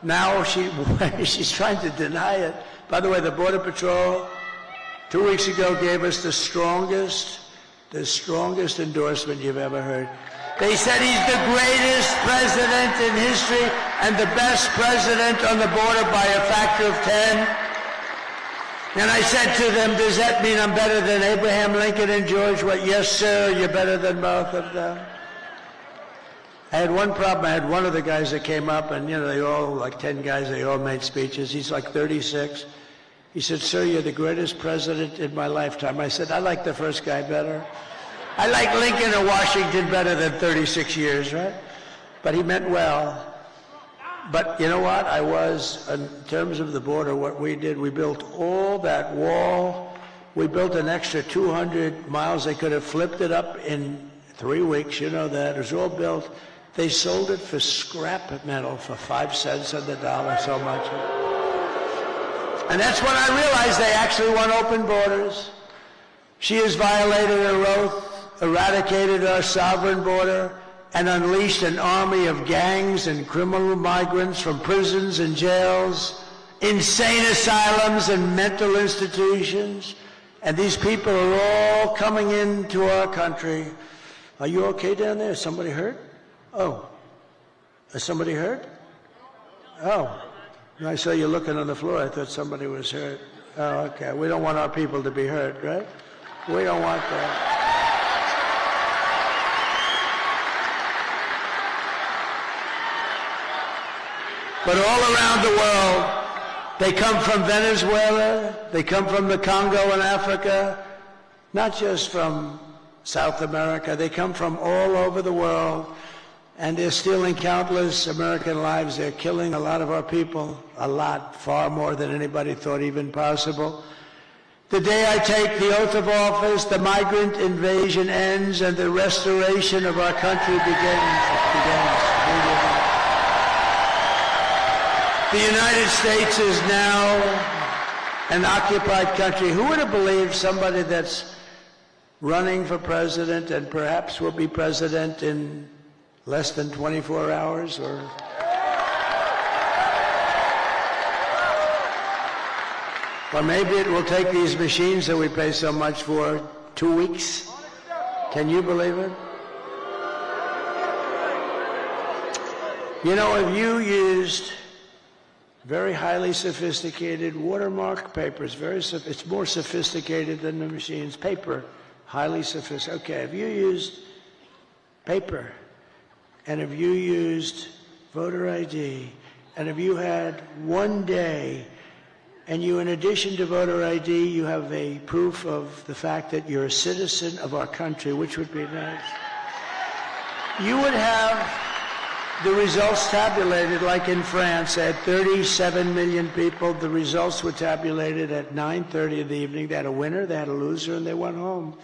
Now she's trying to deny it. By the way, the Border Patrol 2 weeks ago gave us the strongest endorsement you've ever heard. They said he's the greatest president in history and the best president on the border by a factor of 10. And I said to them, does that mean I'm better than Abraham Lincoln and George? What? Yes, sir, you're better than both of them. I had one problem. I had one of the guys that came up, and, you know, they all, like 10 guys, they all made speeches. He's like 36. He said, sir, you're the greatest president in my lifetime. I said, I like the first guy better. I like Lincoln or Washington better than 36 years, right? But he meant well. But you know what? in terms of the border, what we did, we built all that wall. We built an extra 200 miles. They could have flipped it up in 3 weeks. You know that. It was all built. They sold it for scrap metal for 5 cents on the dollar, so much. And that's when I realized they actually want open borders. She has violated her oath, eradicated our sovereign border, and unleashed an army of gangs and criminal migrants from prisons and jails, insane asylums and mental institutions. And these people are all coming into our country. Are you okay down there? Is somebody hurt? Oh. Is somebody hurt? Oh. I saw you looking on the floor. I thought somebody was hurt. Oh, okay. We don't want our people to be hurt, right? We don't want that. But all around the world, they come from Venezuela, they come from the Congo in Africa, not just from South America. They come from all over the world, and they're stealing countless American lives. They're killing a lot of our people, a lot, far more than anybody thought even possible. The day I take the oath of office, the migrant invasion ends and the restoration of our country begins. The United States is now an occupied country. Who would have believed somebody that's running for president and perhaps will be president in less than 24 hours or... Or maybe it will take these machines that we pay so much for 2 weeks. Can you believe it? You know, if you used very highly sophisticated watermark papers, it's more sophisticated than the machines. Paper, highly sophisticated. Okay, if you used paper, and if you used voter ID, and if you had 1 day, and you, in addition to voter ID, you have a proof of the fact that you're a citizen of our country, which would be nice. You would have the results tabulated, like in France, they had 37 million people. The results were tabulated at 9:30 in the evening. They had a winner, they had a loser, and they went home.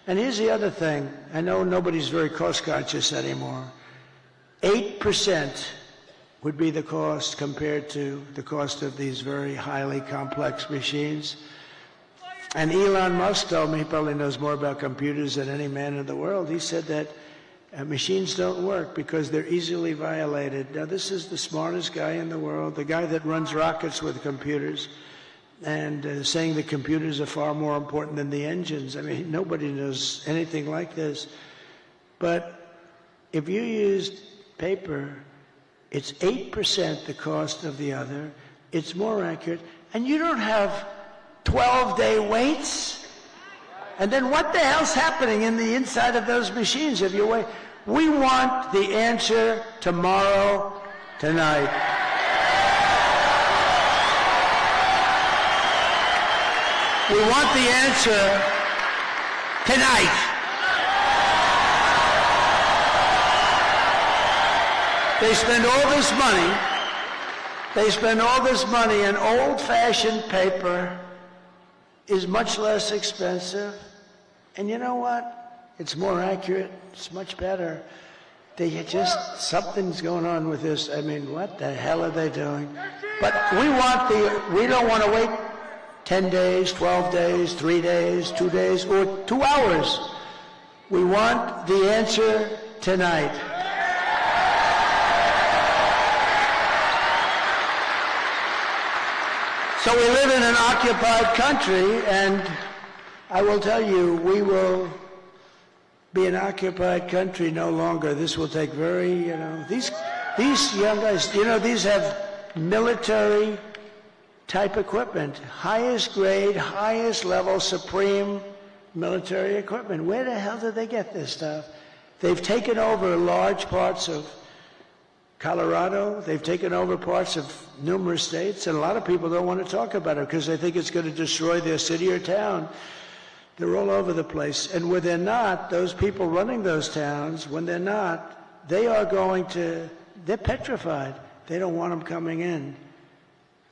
And here's the other thing. I know nobody's very cost-conscious anymore. 8% would be the cost compared to the cost of these very highly complex machines. And Elon Musk told me, he probably knows more about computers than any man in the world. He said that machines don't work because they're easily violated. Now, this is the smartest guy in the world, the guy that runs rockets with computers, and saying the computers are far more important than the engines. I mean, nobody knows anything like this. But if you use paper, it's 8% the cost of the other. It's more accurate. And you don't have 12-day waits. And then what the hell's happening in the inside of those machines if you wait? We want the answer tomorrow, tonight. We want the answer tonight. They spend all this money. They spend all this money, and old-fashioned paper is much less expensive. And you know what? It's more accurate. It's much better. They just, something's going on with this. I mean, what the hell are they doing? But we don't want to wait 10 days, 12 days, 3 days, 2 days, or 2 hours. We want the answer tonight. So we live in an occupied country, and I will tell you, we will be an occupied country no longer. This will take very, these young guys, these have military type equipment, highest grade, highest level, supreme military equipment. Where the hell did they get this stuff? They've taken over large parts of Colorado. They've taken over parts of numerous states, and a lot of people don't want to talk about it because they think it's going to destroy their city or town. They're all over the place. And when they're not, those people running those towns, when they're not, they're petrified. They don't want them coming in.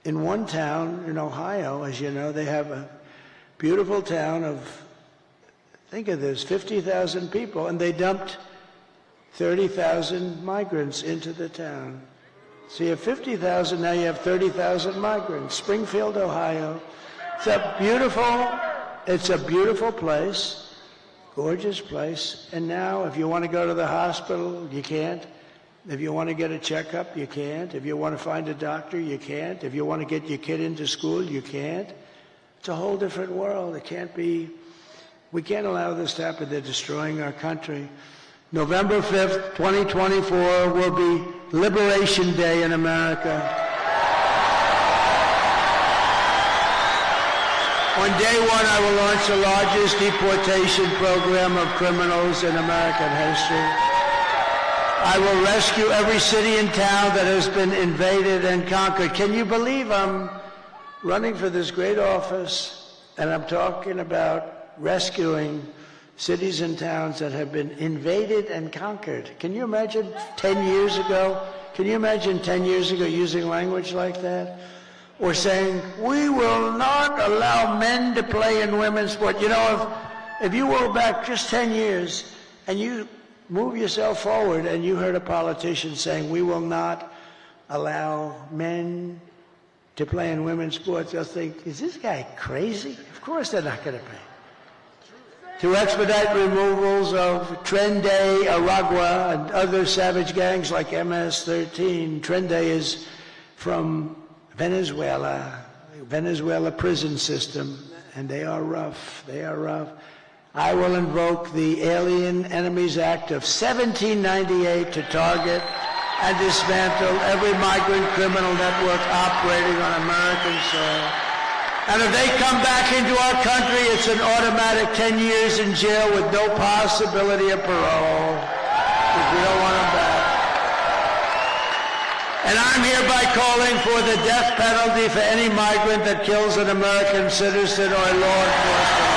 In one town in Ohio, as you know, they have a beautiful town of, think of this, 50,000 people, and they dumped 30,000 migrants into the town. So you have 50,000, now you have 30,000 migrants. Springfield, Ohio. It's a beautiful place, gorgeous place. And now if you want to go to the hospital, you can't. If you want to get a checkup, you can't. If you want to find a doctor, you can't. If you want to get your kid into school, you can't. It's a whole different world. It can't be, we can't allow this to happen. They're destroying our country. November 5th, 2024 will be Liberation Day in America. On day one, I will launch the largest deportation program of criminals in American history. I will rescue every city and town that has been invaded and conquered. Can you believe I'm running for this great office, and I'm talking about rescuing cities and towns that have been invaded and conquered? Can you imagine 10 years ago? Can you imagine 10 years ago using language like that? Or saying, we will not allow men to play in women's sport. You know, if you go back just 10 years and you move yourself forward and you heard a politician saying, we will not allow men to play in women's sports, you'll think, is this guy crazy? Of course they're not going to pay. To expedite removals of Trende, Aragua, and other savage gangs like MS-13. Trende is from Venezuela prison system, and they are rough. I will invoke the Alien Enemies Act of 1798 to target and dismantle every migrant criminal network operating on American soil. And if they come back into our country, it's an automatic 10 years in jail with no possibility of parole, because we don't want them back. And I'm hereby calling for the death penalty for any migrant that kills an American citizen or a law enforcement.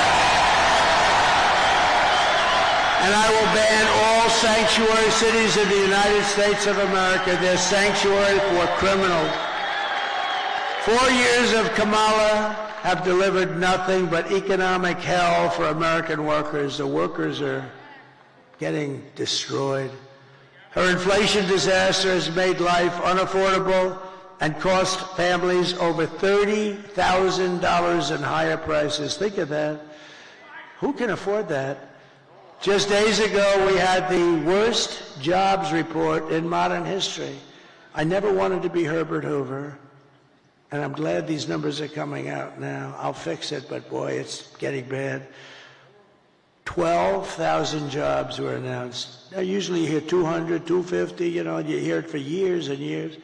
And I will ban all sanctuary cities in the United States of America. They're sanctuary for criminals. 4 years of Kamala have delivered nothing but economic hell for American workers. The workers are getting destroyed. Her inflation disaster has made life unaffordable and cost families over $30,000 in higher prices. Think of that. Who can afford that? Just days ago, we had the worst jobs report in modern history. I never wanted to be Herbert Hoover, and I'm glad these numbers are coming out now. I'll fix it, but boy, it's getting bad. 12,000 jobs were announced. Now, usually you hear 200, 250, you hear it for years and years.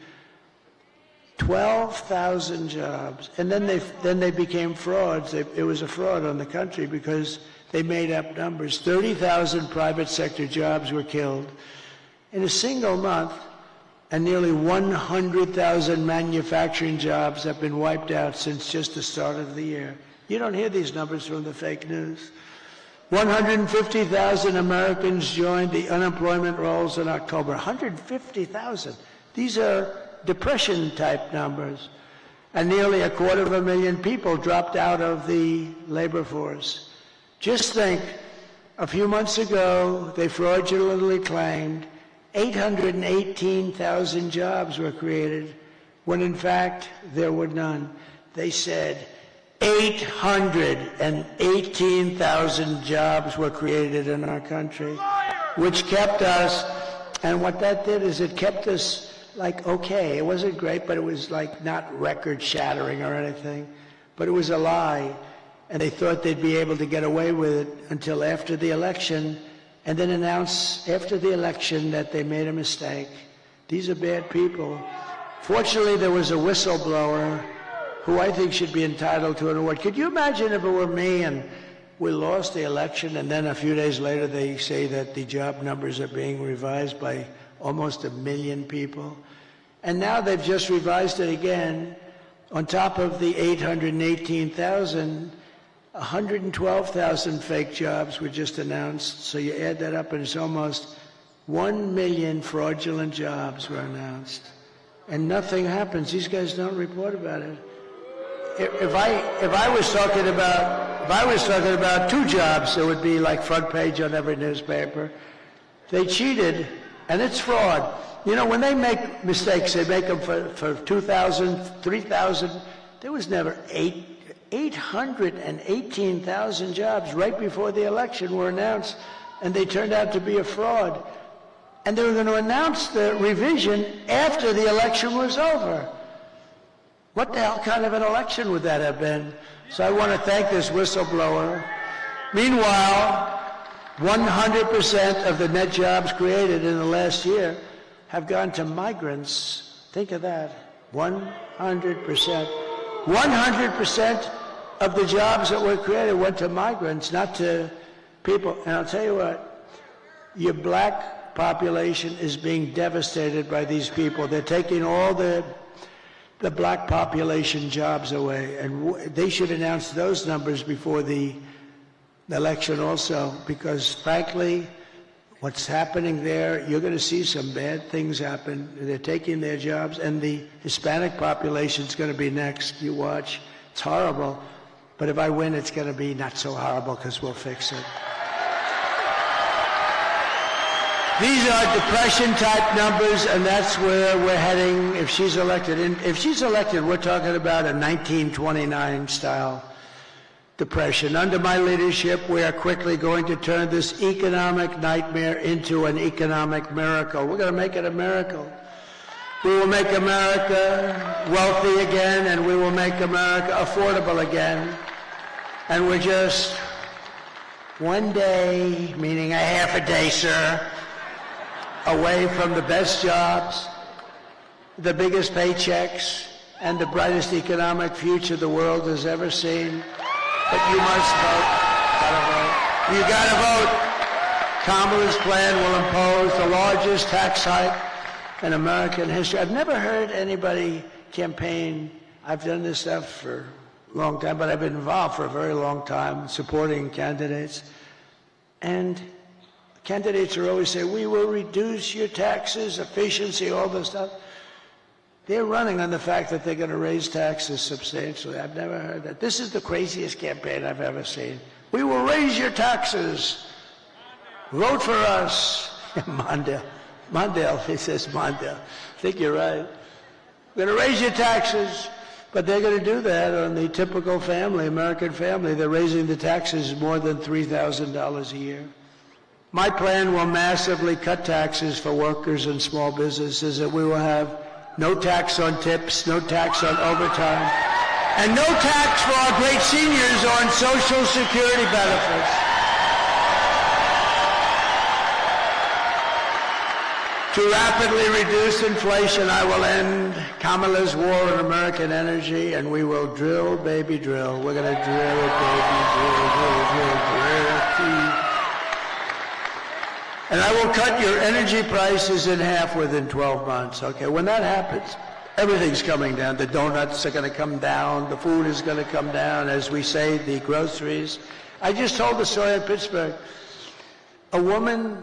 12,000 jobs. And then they became frauds. It was a fraud on the country because they made up numbers. 30,000 private sector jobs were killed in a single month, and nearly 100,000 manufacturing jobs have been wiped out since just the start of the year. You don't hear these numbers from the fake news. 150,000 Americans joined the unemployment rolls in October. 150,000. These are depression-type numbers. And nearly 250,000 people dropped out of the labor force. Just think, a few months ago, they fraudulently claimed 818,000 jobs were created, when in fact there were none. They said 818,000 jobs were created in our country, which kept us, and what that did is it kept us like okay. It wasn't great, but it was like not record-shattering or anything, but it was a lie. And they thought they'd be able to get away with it until after the election, and then announce after the election that they made a mistake. These are bad people. Fortunately, there was a whistleblower who I think should be entitled to an award. Could you imagine if it were me and we lost the election, and then a few days later they say that the job numbers are being revised by almost 1 million people? And now they've just revised it again. On top of the 818,000, 112,000 fake jobs were just announced. So you add that up and it's almost 1 million fraudulent jobs were announced. And nothing happens. These guys don't report about it. If I was talking about 2 jobs, it would be like front page on every newspaper. They cheated, and it's fraud. When they make mistakes, they make them for 2,000, 3,000. There was never 818,000 jobs right before the election were announced, and they turned out to be a fraud. And they were going to announce the revision after the election was over. What the hell kind of an election would that have been? So I want to thank this whistleblower. Meanwhile, 100% of the net jobs created in the last year have gone to migrants. Think of that. 100%. 100% of the jobs that were created went to migrants, not to people. And I'll tell you what, your black population is being devastated by these people. They're taking all the black population jobs away, and they should announce those numbers before the election also, because frankly, what's happening there, you're going to see some bad things happen. They're taking their jobs, and the Hispanic population is going to be next. You watch. It's horrible. But if I win, it's going to be not so horrible because we'll fix it. These are depression-type numbers, and that's where we're heading if she's elected. And if she's elected, we're talking about a 1929-style depression. Under my leadership, we are quickly going to turn this economic nightmare into an economic miracle. We're going to make it a miracle. We will make America wealthy again, and we will make America affordable again. And we're just one day, meaning a half a day, sir, away from the best jobs, the biggest paychecks, and the brightest economic future the world has ever seen. But you must vote. You gotta vote. Kamala's plan will impose the largest tax hike in American history. I've never heard anybody campaign. I've done this stuff for a long time, but I've been involved for a very long time supporting candidates. And candidates are always saying, we will reduce your taxes, efficiency, all this stuff. They're running on the fact that they're going to raise taxes substantially. I've never heard that. This is the craziest campaign I've ever seen. We will raise your taxes. Vote for us. Mondale, he says Mondale. I think you're right. We're going to raise your taxes. But they're going to do that on the typical family, American family. They're raising the taxes more than $3,000 a year. My plan will massively cut taxes for workers and small businesses, that we will have no tax on tips, no tax on overtime, and no tax for our great seniors on Social Security benefits. To rapidly reduce inflation, I will end Kamala's war on American energy, and we will drill, baby, drill. We're going to drill, baby, drill. And I will cut your energy prices in half within 12 months. Okay, when that happens, everything's coming down. The donuts are going to come down. The food is going to come down. As we say, the groceries. I just told the story in Pittsburgh. A woman,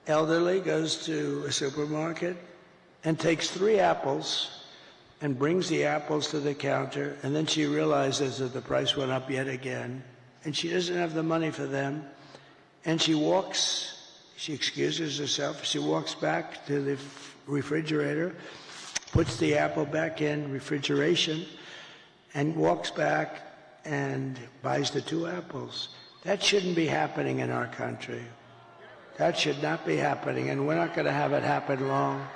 elderly, goes to a supermarket and takes 3 apples and brings the apples to the counter, and then she realizes that the price went up yet again, and she doesn't have the money for them, and she excuses herself, she walks back to the refrigerator, puts the apple back in refrigeration, and walks back and buys the 2 apples. That shouldn't be happening in our country. That should not be happening, and we're not going to have it happen long.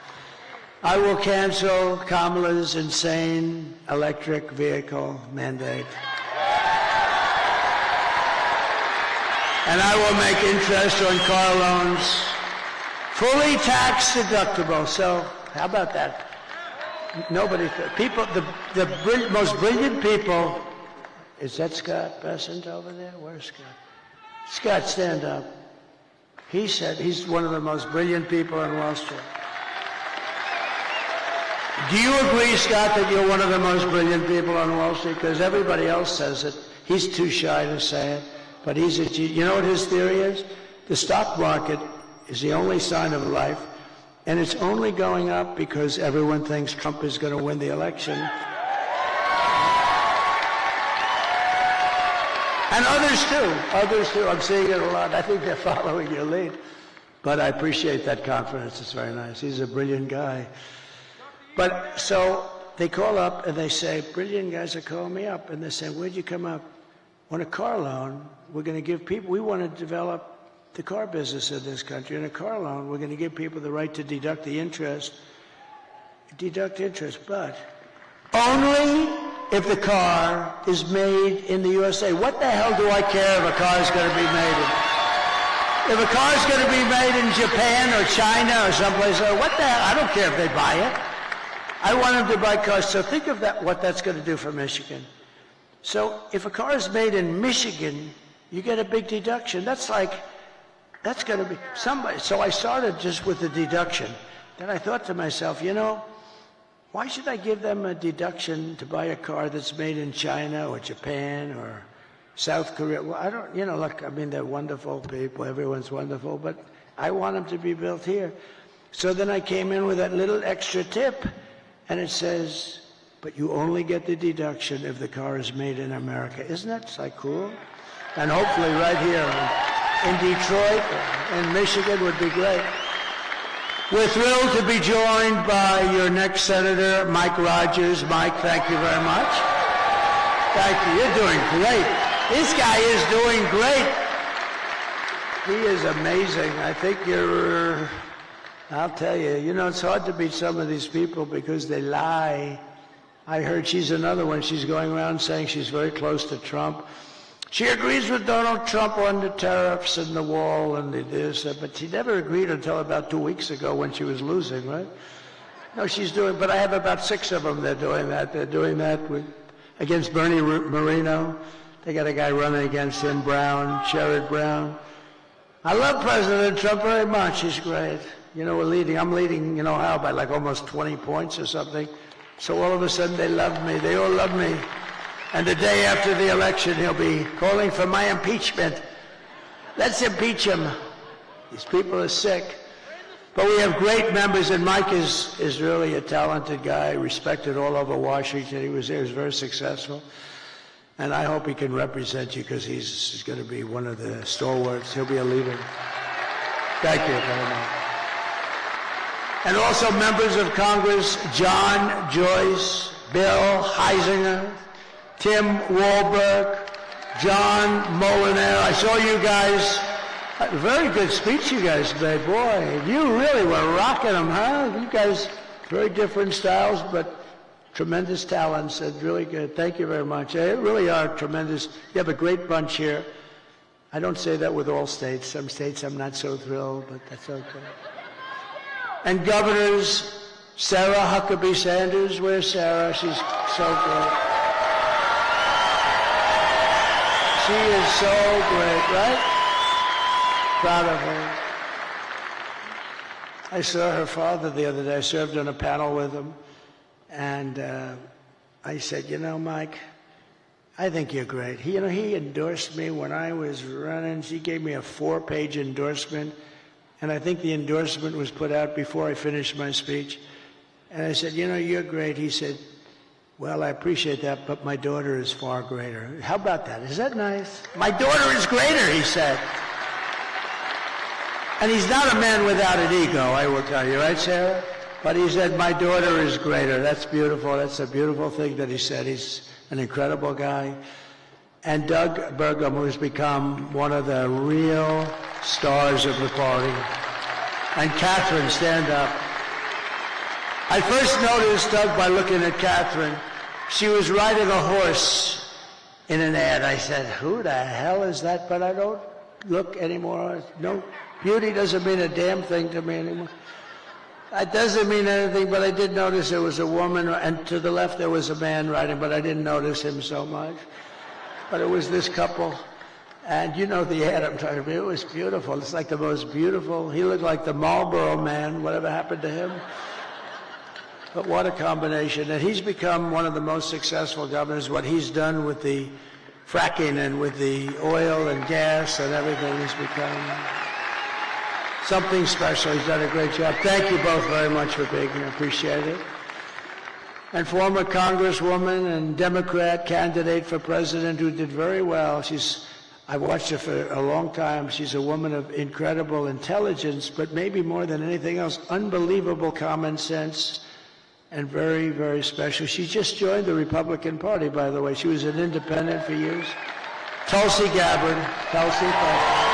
I will cancel Kamala's insane electric vehicle mandate. And I will make interest on car loans fully tax deductible. So how about that? The most brilliant people, is that Scott Bessent over there? Where's Scott? Scott, stand up. He said he's one of the most brilliant people on Wall Street. Do you agree, Scott, that you're one of the most brilliant people on Wall Street? Because everybody else says it. He's too shy to say it. But he's a genius. You know what his theory is? The stock market is the only sign of life, and it's only going up because everyone thinks Trump is going to win the election. And others too. I'm seeing it a lot. I think they're following your lead. But I appreciate that confidence. It's very nice. He's a brilliant guy. But so they call up and they say, brilliant guys are calling me up, and they say, where'd you come up? On a car loan, we're going to give people, we want to develop the car business in this country. In a car loan, we're going to give people the right to deduct the interest. But only if the car is made in the USA. What the hell do I care if a car is going to be made in? If a car is going to be made in Japan or China or someplace else, what the hell? I don't care if they buy it. I want them to buy cars. So think of that, what that's going to do for Michigan. So if a car is made in Michigan, you get a big deduction. That's going to be somebody. So I started just with the deduction. Then I thought to myself, why should I give them a deduction to buy a car that's made in China or Japan or South Korea? Well, I don't, look, I mean, they're wonderful people. Everyone's wonderful, but I want them to be built here. So then I came in with that little extra tip, and it says, but you only get the deduction if the car is made in America. Isn't that like cool? And hopefully right here in Detroit and Michigan would be great. We're thrilled to be joined by your next Senator, Mike Rogers. Mike, thank you very much. Thank you. You're doing great. This guy is doing great. He is amazing. I think I'll tell you, it's hard to beat some of these people because they lie. I heard she's another one. She's going around saying she's very close to Trump. She agrees with Donald Trump on the tariffs and the wall and this, but she never agreed until about 2 weeks ago when she was losing, right? No, but I have about 6 of them. They're doing that. They're doing that against Bernie Moreno. They got a guy running against him, Sherrod Brown. I love President Trump very much. He's great. We're leading. I'm leading, how, by like almost 20 points or something. So all of a sudden they love me. They all love me. And the day after the election, he'll be calling for my impeachment. Let's impeach him. These people are sick. But we have great members, and Mike is really a talented guy, respected all over Washington. He was very successful. And I hope he can represent you because he's going to be one of the stalwarts. He'll be a leader. Thank you very much. And also members of Congress, John Joyce, Bill Heisinger, Tim Walberg, John Molinaire. I saw you guys. Very good speech you guys made. Boy, you really were rocking them, huh? You guys, very different styles, but tremendous talents and really good. Thank you very much. They really are tremendous. You have a great bunch here. I don't say that with all states. Some states I'm not so thrilled, but that's okay. And governors, Sarah Huckabee Sanders. Where's Sarah? She's so great. She is so great, right? Proud of her. I saw her father the other day. I served on a panel with him. And I said, you know, Mike, I think you're great. He endorsed me when I was running. He gave me a 4-page endorsement. And I think the endorsement was put out before I finished my speech. And I said, you know, you're great. He said, well, I appreciate that, but my daughter is far greater. How about that? Is that nice? My daughter is greater, he said. And he's not a man without an ego, I will tell you, right, Sarah? But he said, my daughter is greater. That's beautiful. That's a beautiful thing that he said. He's an incredible guy. And Doug Burgum, who's become one of the real stars of the party. And Catherine, stand up. I first noticed Doug by looking at Catherine. She was riding a horse in an ad. I said, who the hell is that? But I don't look anymore. No, beauty doesn't mean a damn thing to me anymore. It doesn't mean anything, but I did notice there was a woman, and to the left there was a man riding, but I didn't notice him so much. But it was this couple, and you know the ad I'm talking about. It was beautiful. It's like the most beautiful. He looked like the Marlboro Man. Whatever happened to him? But what a combination. And he's become one of the most successful governors. What he's done with the fracking and with the oil and gas and everything has become something special. He's done a great job. Thank you both very much for being here. Appreciate it. And former Congresswoman and Democrat candidate for president who did very well. I watched her for a long time. She's a woman of incredible intelligence, but maybe more than anything else, unbelievable common sense and very, very special. She just joined the Republican Party, by the way. She was an independent for years. Tulsi Gabbard. Tulsi, thank you.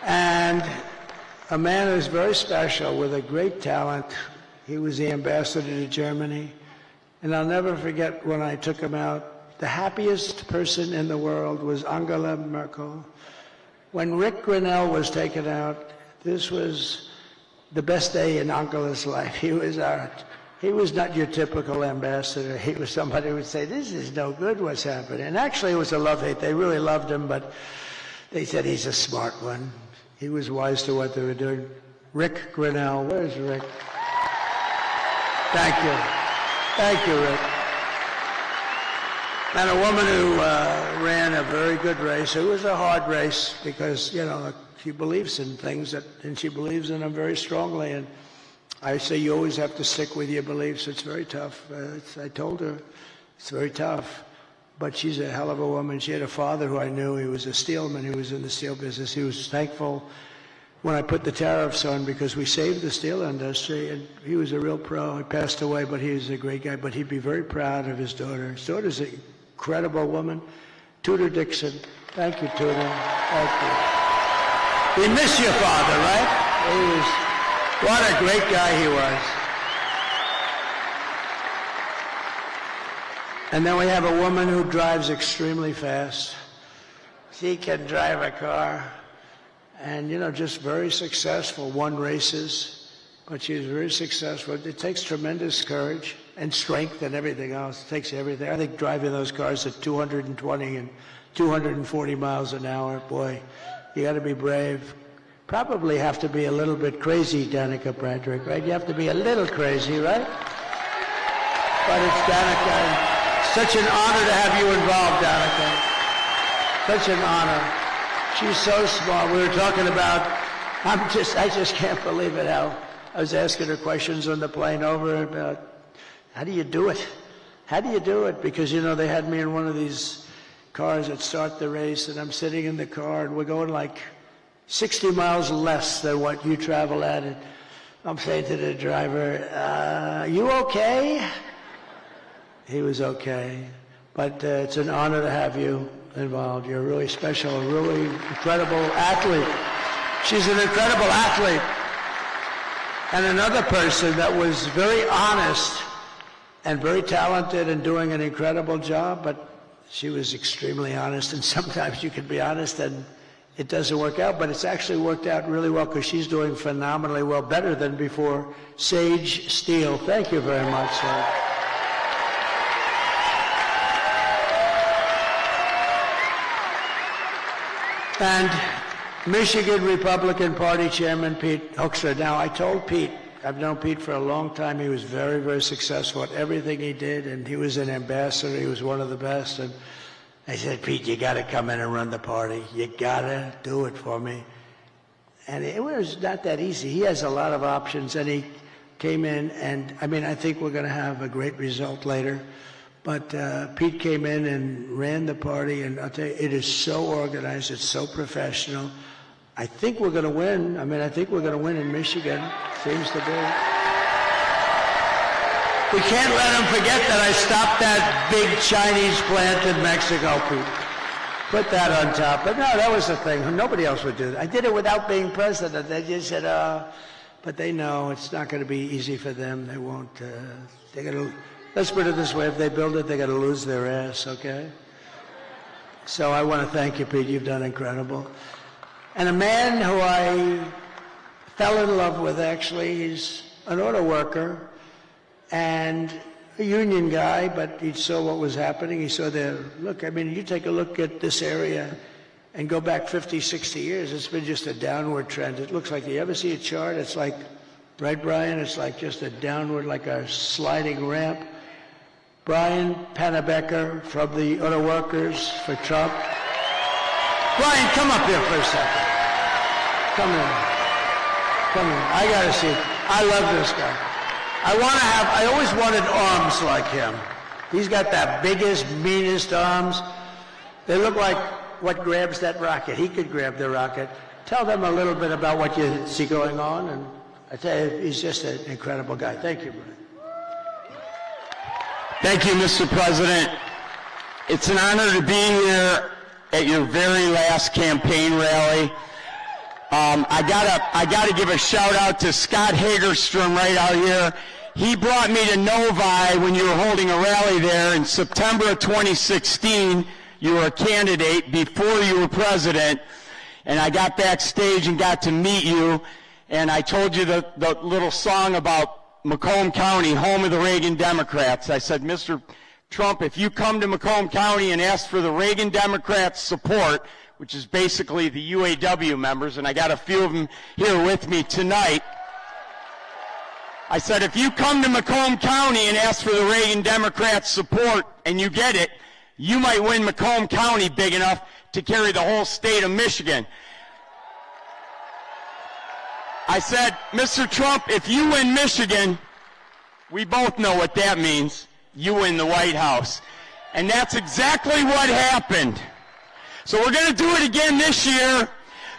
And a man who's very special with a great talent. He was the ambassador to Germany. And I'll never forget when I took him out, the happiest person in the world was Angela Merkel. When Rick Grinnell was taken out, this was the best day in Angela's life. He was not your typical ambassador. He was somebody who would say, this is no good, what's happening? And actually it was a love-hate. They really loved him, but they said he's a smart one. He was wise to what they were doing. Rick Grinnell, where's Rick? Thank you. Thank you, Rick. And a woman who ran a very good race. It was a hard race because, you know, she believes in things and she believes in them very strongly. And I say you always have to stick with your beliefs. It's very tough. I told her it's very tough. But she's a hell of a woman. She had a father who I knew. He was a steelman. He was in the steel business. He was thankful when I put the tariffs on because we saved the steel industry. And he was a real pro. He passed away, but he was a great guy. But he'd be very proud of his daughter. His daughter's an incredible woman. Tudor Dixon. Thank you, Tudor. Thank you. We miss your father, right? What a great guy he was. And then we have a woman who drives extremely fast. She can drive a car and, you know, just very successful, won races, but she's very successful. It takes tremendous courage and strength and everything else. It takes everything. I think driving those cars at 220 and 240 miles an hour, boy, you got to be brave. probably have to be a little bit crazy, Danica Patrick, right? You have to be a little crazy, right? But it's Danica. Such an honor to have you involved, Danica. Such an honor. She's so smart. We were talking about, I just can't believe it how I was asking her questions on the plane over about, how do you do it? How do you do it? Because, you know, they had me in one of these cars that start the race, and I'm sitting in the car, and we're going like 60 miles less than what you travel at. And I'm saying to the driver, you okay? He was okay. But it's an honor to have you involved. You're really special, a really incredible athlete. She's an incredible athlete. And another person that was very honest and very talented and doing an incredible job, but she was extremely honest, and sometimes you can be honest and it doesn't work out, but it's actually worked out really well because she's doing phenomenally well, better than before. Sage Steele, thank you very much, sir. And Michigan Republican Party Chairman Pete Hoekstra. Now, I told Pete, I've known Pete for a long time. He was very, very successful at everything he did, and he was an ambassador. He was one of the best. And I said, Pete, you got to come in and run the party. You got to do it for me. And it was not that easy. He has a lot of options, and he came in, and I mean, I think we're going to have a great result later. But Pete came in and ran the party, and I'll tell you, it is so organized, it's so professional. I think we're going to win. I mean, I think we're going to win in Michigan. Seems to be. We can't let them forget that I stopped that big Chinese plant in Mexico, Pete. Put that on top. But no, that was the thing. Nobody else would do that. I did it without being president. They just said, but they know it's not going to be easy for them. They won't. They're going to. Let's put it this way, if they build it, they're going to lose their ass, okay? So I want to thank you, Pete. You've done incredible. And a man who I fell in love with, actually, he's an auto worker and a union guy, but he saw what was happening. He saw look, I mean, you take a look at this area and go back 50, 60 years, it's been just a downward trend. It looks like, you ever see a chart? It's like, right, Brian? It's like just a downward, like a sliding ramp. Brian Pannebecker from the Auto Workers for Trump. Brian, come up here for a second. Come here. Come here. I got to see. I love this guy. I always wanted arms like him. He's got that biggest, meanest arms. They look like what grabs that rocket. He could grab the rocket. Tell them a little bit about what you see going on, and I tell you, he's just an incredible guy. Thank you, Brian. Thank you, Mr. President. It's an honor to be here at your very last campaign rally. I gotta give a shout out to Scott Hagerstrom right out here. He brought me to Novi when you were holding a rally there in September of 2016. You were a candidate before you were president, and I got backstage and got to meet you, and I told you the little song about Macomb County, home of the Reagan Democrats. I said, Mr. Trump, if you come to Macomb County and ask for the Reagan Democrats' support, which is basically the UAW members, and I got a few of them here with me tonight. I said, if you come to Macomb County and ask for the Reagan Democrats' support and you get it, you might win Macomb County big enough to carry the whole state of Michigan. I said, Mr. Trump, if you win Michigan, we both know what that means. You win the White House. And that's exactly what happened. So we're going to do it again this year.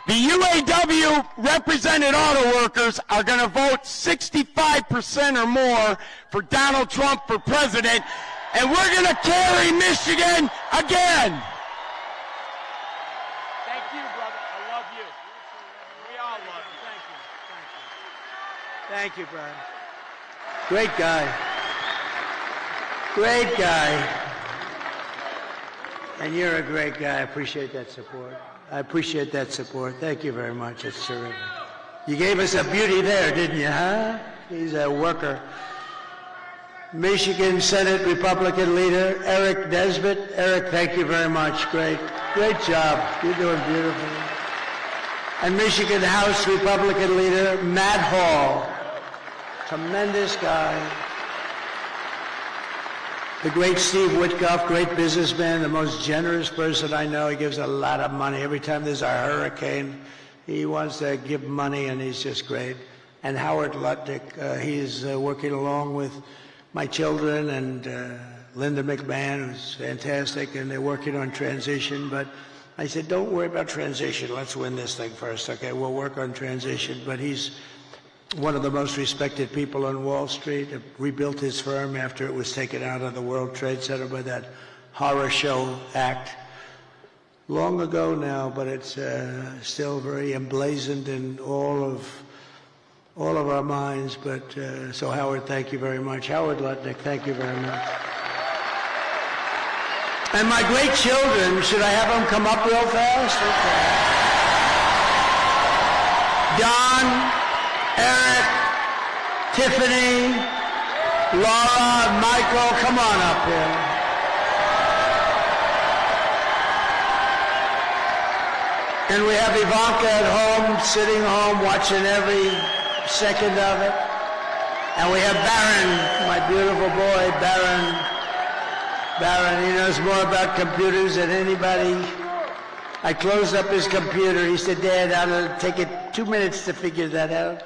The UAW represented auto workers are going to vote 65% or more for Donald Trump for president, and we're going to carry Michigan again. Thank you, brother. I love you. We all love you. Thank you. Thank you, Brian. Great guy. Great guy. And you're a great guy. I appreciate that support. I appreciate that support. Thank you very much. It's terrific. You gave us a beauty there, didn't you, huh? He's a worker. Michigan Senate Republican leader, Eric Nesbitt. Eric, thank you very much. Great job. You're doing beautifully. and Michigan House Republican leader Matt Hall. Tremendous guy. The great Steve Witkoff, great businessman, the most generous person I know. He gives a lot of money. Every time there's a hurricane, he wants to give money, and he's just great. And Howard Lutnick, he's working along with my children and Linda McMahon, who's fantastic, and they're working on transition. But I said, don't worry about transition. Let's win this thing first. Okay, we'll work on transition. But he's one of the most respected people on Wall Street. Rebuilt his firm after it was taken out of the World Trade Center by that horror show act. Long ago now, but it's still very emblazoned in all of our minds. But so Howard, thank you very much. Howard Lutnick, thank you very much. And my great children, should I have them come up real fast? Okay. Don, Eric, Tiffany, Laura, Michael, come on up here. And we have Ivanka at home, sitting home, watching every second of it. And we have Barron, my beautiful boy, Barron. Barron, he knows more about computers than anybody. I closed up his computer. He said, Dad, it'll take it 2 minutes to figure that out.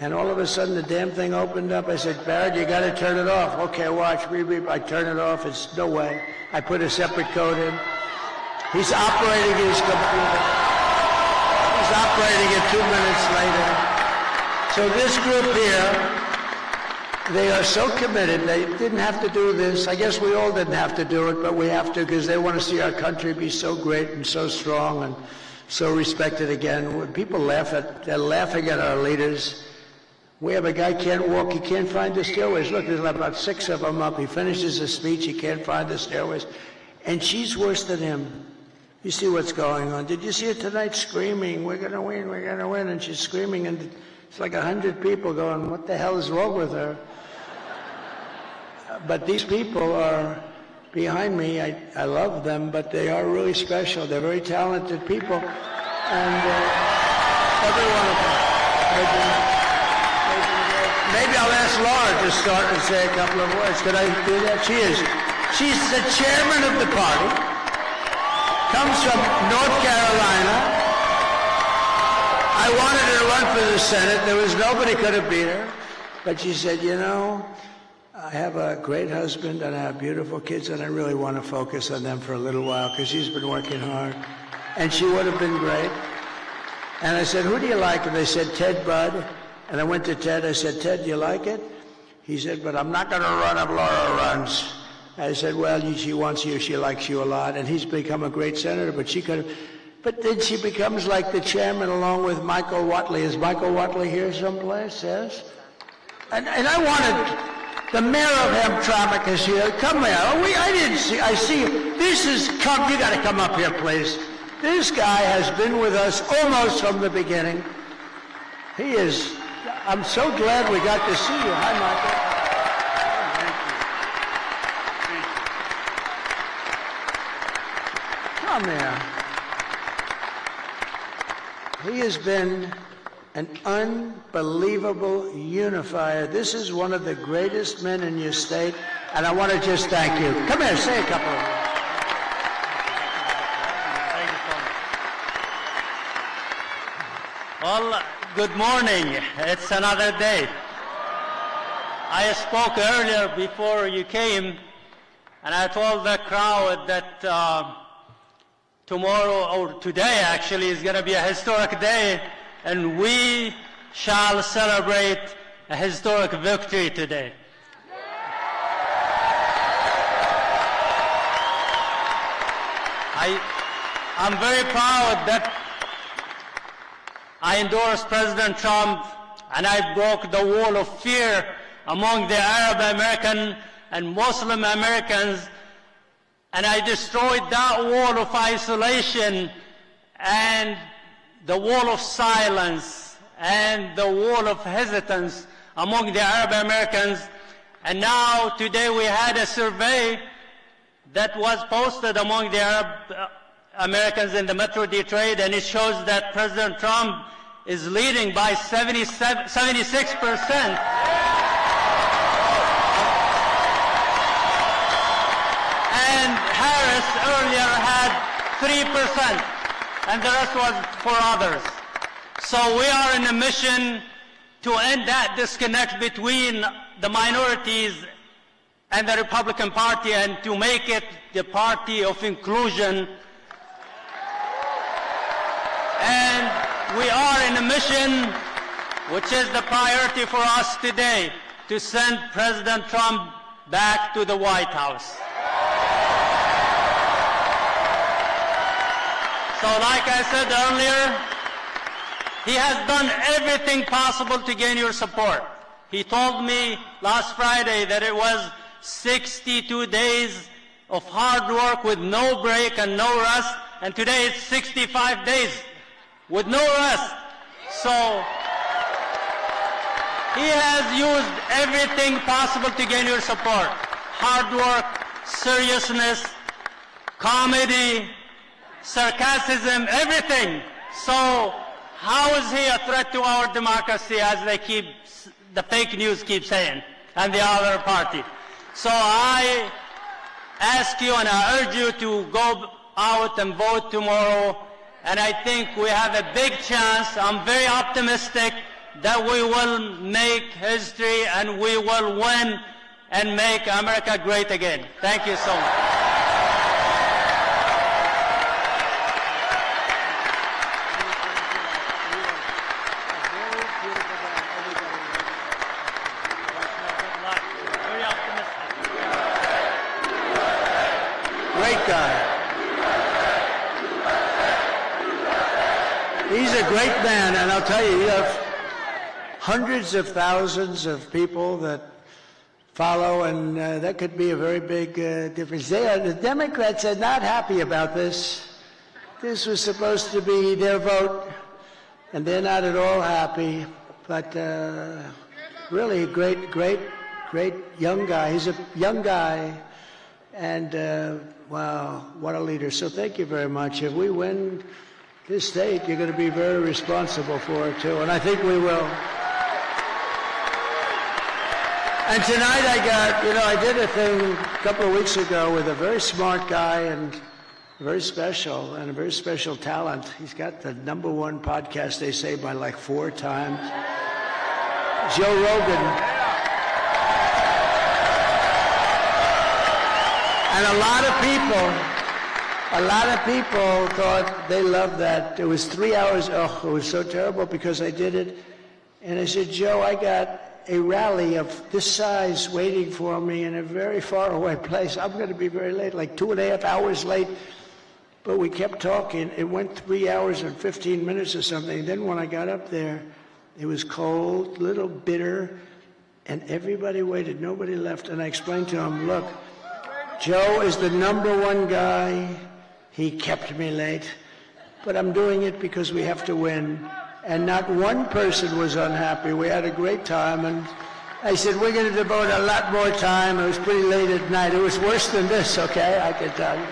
And all of a sudden, the damn thing opened up. I said, Barron, you got to turn it off. Okay, watch. I turn it off. It's no way. I put a separate code in. He's operating his computer. He's operating it 2 minutes later. So this group here, they are so committed. They didn't have to do this. I guess we all didn't have to do it, but we have to because they want to see our country be so great and so strong and so respected again. When people they're laughing at our leaders. We have a guy can't walk. He can't find the stairways. Look, there's about 6 of them up. He finishes his speech. He can't find the stairways. And she's worse than him. You see what's going on. Did you see her tonight screaming, we're going to win, we're going to win? And she's screaming, and it's like 100 people going, what the hell is wrong with her? But these people are behind me. I love them, but they are really special. They're very talented people. And every one of them. Maybe I'll ask Laura to start and say a couple of words. Could I do that? She's the chairman of the party, comes from North Carolina. I wanted her to run for the Senate. There was nobody could have beat her. But she said, you know, I have a great husband and I have beautiful kids, and I really want to focus on them for a little while because she's been working hard. And she would have been great. And I said, who do you like? And they said, Ted Budd. And I went to Ted. I said, Ted, do you like it? He said, but I'm not going to run if Laura runs. I said, well, she wants you. She likes you a lot. And he's become a great senator, but she could have. But then she becomes like the chairman along with Michael Watley. Is Michael Watley here someplace? Yes? And I wanted the mayor of Hamtramck is here. Come here. I didn't see. I see you. This is, come, you got to come up here, please. This guy has been with us almost from the beginning. He is, I'm so glad we got to see you. Hi, Michael. Come here. He has been an unbelievable unifier. This is one of the greatest men in your state, and I want to just thank you. Come here, say a couple of words. Well, good morning. It's another day. I spoke earlier before you came, and I told the crowd that tomorrow, or today actually, is going to be a historic day, and we shall celebrate a historic victory today. I'm very proud that I endorsed President Trump, and I broke the wall of fear among the Arab American and Muslim Americans, and I destroyed that wall of isolation and the wall of silence and the wall of hesitance among the Arab Americans. And now, today, we had a survey that was posted among the Arab Americans in the Metro Detroit, and it shows that President Trump is leading by 76%. And Harris earlier had 3%, and the rest was for others. So we are in a mission to end that disconnect between the minorities and the Republican Party and to make it the party of inclusion. And we are in a mission, which is the priority for us today, to send President Trump back to the White House. So like I said earlier, he has done everything possible to gain your support. He told me last Friday that it was 62 days of hard work with no break and no rest, and today it's 65 days with no rest. So he has used everything possible to gain your support. Hard work, seriousness, comedy, sarcasm, everything. So how is he a threat to our democracy, as the fake news keep saying, and the other party? So I ask you and I urge you to go out and vote tomorrow, and I think we have a big chance. I'm very optimistic that we will make history and we will win and make America great again. Thank you so much. Great guy. He's a great man, and I'll tell you, you have hundreds of thousands of people that follow, and that could be a very big difference. The Democrats are not happy about this. This was supposed to be their vote, and they're not at all happy. But really a great young guy. He's a young guy, and wow, what a leader. So thank you very much. If we win this state, you're going to be very responsible for it, too, and I think we will. And tonight I did a thing a couple of weeks ago with a very smart guy and very special, and a very special talent. He's got the #1 podcast, they say, by like 4 times. Joe Rogan. And a lot of people thought they loved that. It was 3 hours. Oh, it was so terrible because I did it. And I said, Joe, I got a rally of this size waiting for me in a very far away place. I'm going to be very late, like 2.5 hours late. But we kept talking. It went 3 hours and 15 minutes or something. Then when I got up there, it was cold, a little bitter, and everybody waited. Nobody left. And I explained to him, look, Joe is the #1 guy. He kept me late. But I'm doing it because we have to win. And not one person was unhappy. We had a great time. And I said, we're going to devote a lot more time. It was pretty late at night. It was worse than this, okay? I can tell you.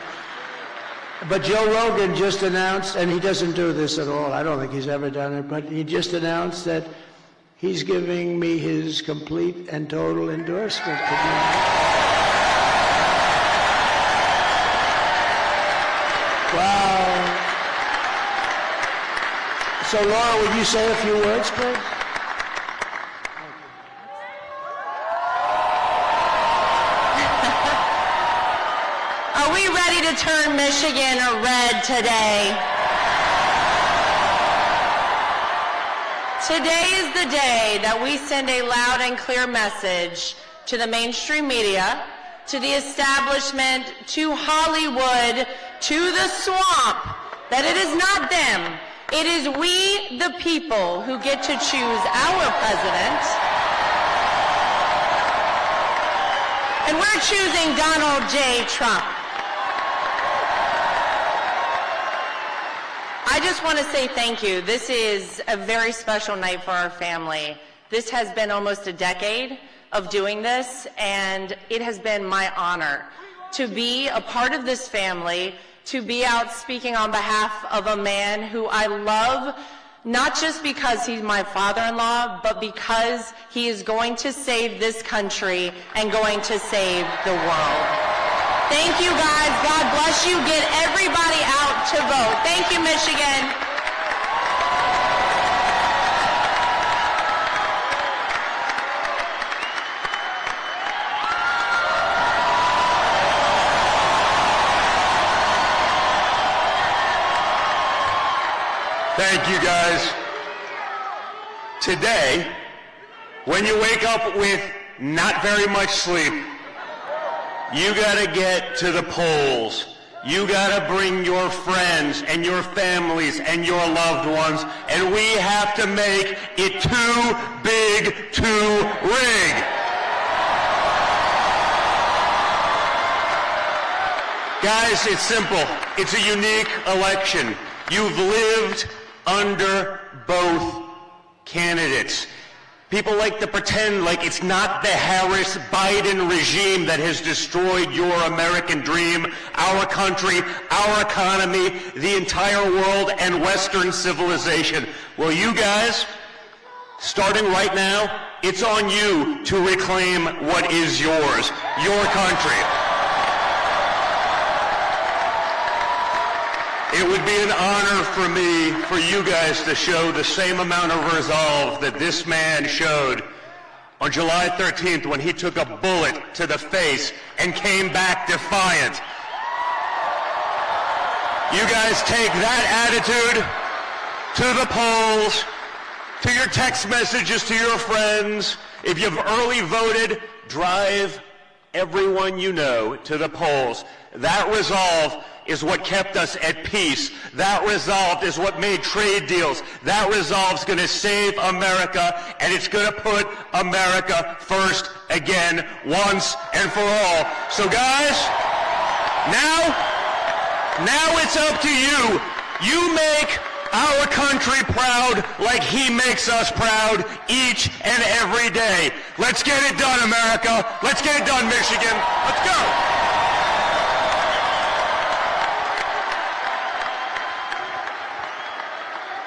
But Joe Rogan just announced, and he doesn't do this at all. I don't think he's ever done it. But he just announced that he's giving me his complete and total endorsement. Wow. So, Laura, would you say a few words, please? Are we ready to turn Michigan red today? Today is the day that we send a loud and clear message to the mainstream media, to the establishment, to Hollywood, to the swamp, that it is not them. It is we, the people, who get to choose our president. And we're choosing Donald J. Trump. I just want to say thank you. This is a very special night for our family. This has been almost a decade of doing this, and it has been my honor to be a part of this family to be out speaking on behalf of a man who I love, not just because he's my father-in-law, but because he is going to save this country and going to save the world. Thank you, guys. God bless you. Get everybody out to vote. Thank you, Michigan. Thank you, guys. Today, when you wake up with not very much sleep, you gotta get to the polls. You gotta bring your friends and your families and your loved ones, and we have to make it too big to rig. Guys, it's simple. It's a unique election. You've lived under both candidates. People like to pretend like it's not the Harris-Biden regime that has destroyed your American dream, our country, our economy, the entire world, and Western civilization. Well, you guys, starting right now, it's on you to reclaim what is yours, your country. It would be an honor for me, for you guys to show the same amount of resolve that this man showed on July 13th when he took a bullet to the face and came back defiant. You guys take that attitude to the polls, to your text messages to your friends. If you've early voted, drive everyone you know to the polls. That resolve is what kept us at peace. That resolve is what made trade deals. That resolve is going to save America, and it's going to put America first again, once and for all. So guys, now it's up to you. You make our country proud like he makes us proud each and every day. Let's get it done, America. Let's get it done, Michigan. Let's go.